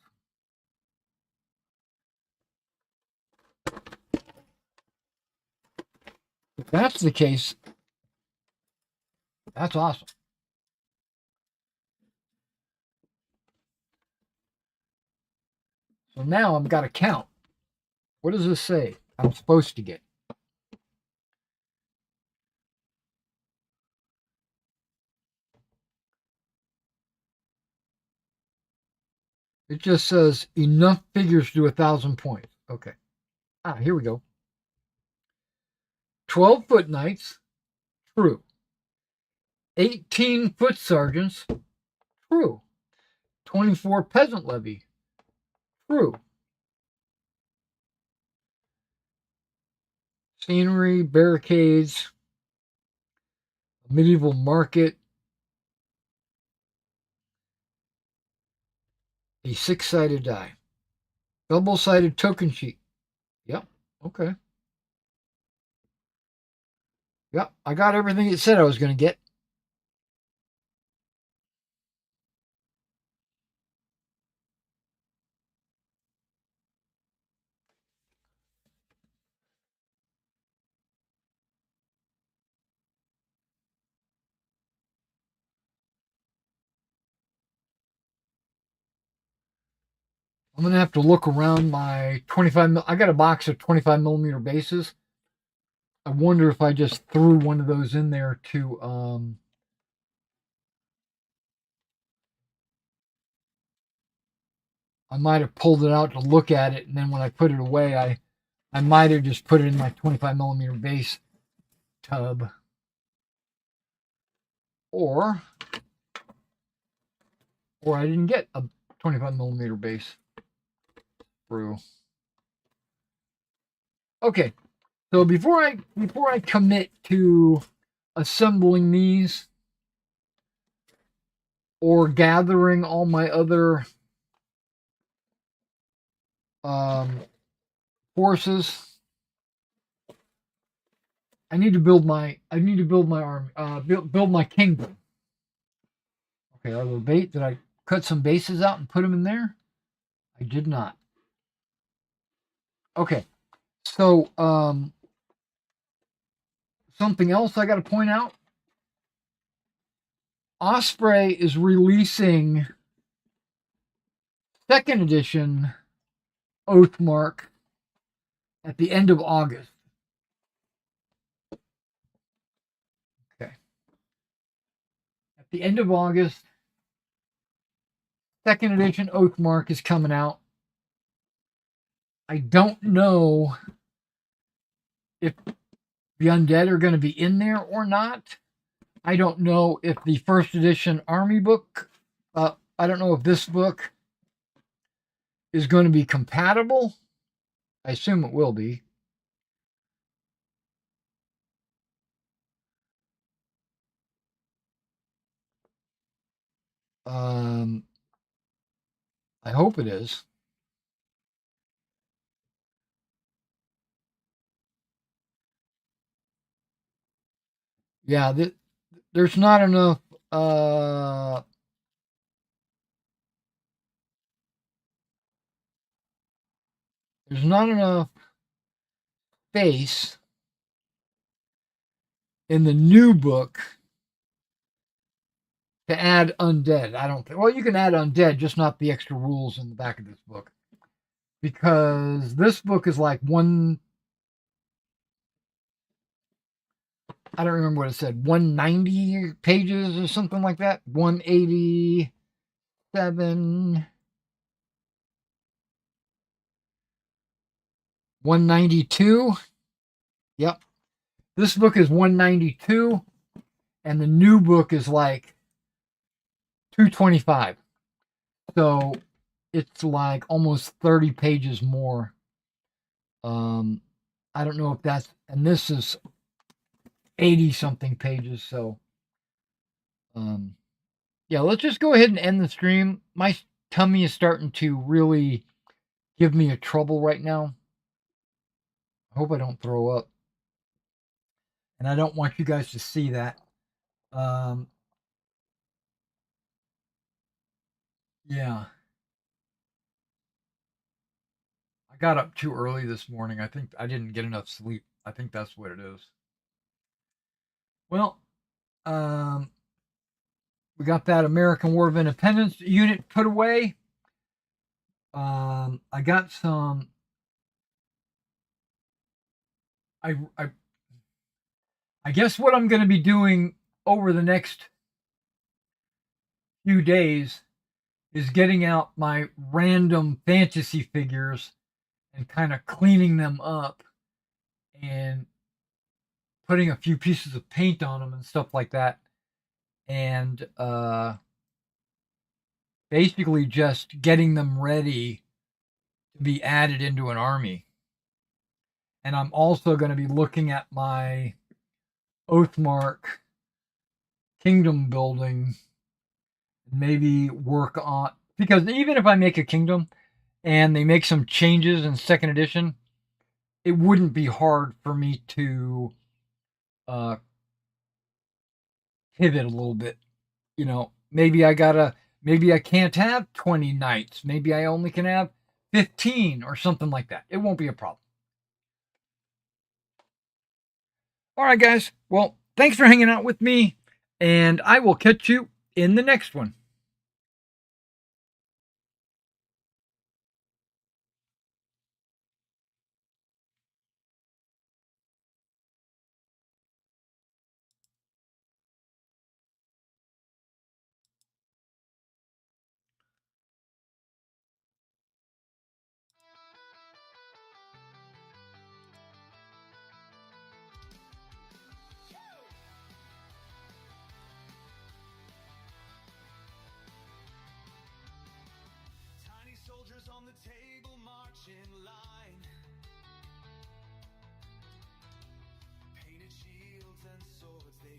B: that's the case, that's awesome. So now I've got to count. What does this say I'm supposed to get? It just says enough figures to do 1,000 points. Okay. Here we go. 12 foot knights, true. 18 foot sergeants, true. 24 peasant levy, true. Scenery, barricades, medieval market, a 6-sided die. Double-sided token sheet. Yep. Okay. Yep. I got everything it said I was going to get. I'm going to have to look around my 25 I got a box of 25 millimeter bases. I wonder if I just threw one of those in there to I might have pulled it out to look at it, and then when I put it away, I might have just put it in my 25 millimeter base tub. Or I didn't get a 25 millimeter base brew. Okay, so before I commit to assembling these or gathering all my other forces, I need to build my army, build my kingdom. Okay, are the bait? Did I cut some bases out and put them in there? I did not. Okay, so something else I got to point out. Osprey is releasing second edition Oathmark at the end of August. Okay. At the end of August, second edition Oathmark is coming out. I don't know if the undead are going to be in there or not. I don't know if the first edition army book, I don't know if this book is going to be compatible. I assume it will be. I hope it is. Yeah, there's not enough. There's not enough space in the new book to add undead. I don't think. Well, you can add undead, just not the extra rules in the back of this book, because this book is like one. I don't remember what it said. 190 pages or something like that. 187. 192. Yep. This book is 192, and the new book is like 225. So it's like almost 30 pages more. I don't know if that's, and this is 80 something pages. So, yeah, let's just go ahead and end the stream. My tummy is starting to really give me a trouble right now. I hope I don't throw up. And I don't want you guys to see that. Yeah. I got up too early this morning. I think I didn't get enough sleep. I think that's what it is. Well, we got that American War of Independence unit put away. I got some. I, I I guess what I'm going to be doing over the next few days is getting out my random fantasy figures and kind of cleaning them up and putting a few pieces of paint on them and stuff like that. And basically just getting them ready to be added into an army. And I'm also going to be looking at my Oathmark kingdom building, maybe work on, because even if I make a kingdom and they make some changes in second edition, it wouldn't be hard for me to uh, pivot a little bit. You know, maybe I can't have 20 knights. Maybe I only can have 15 or something like that. It won't be a problem. All right, guys. Well, thanks for hanging out with me, and I will catch you in the next one.
A: Tiny soldiers on the table march in line. Painted shields and swords they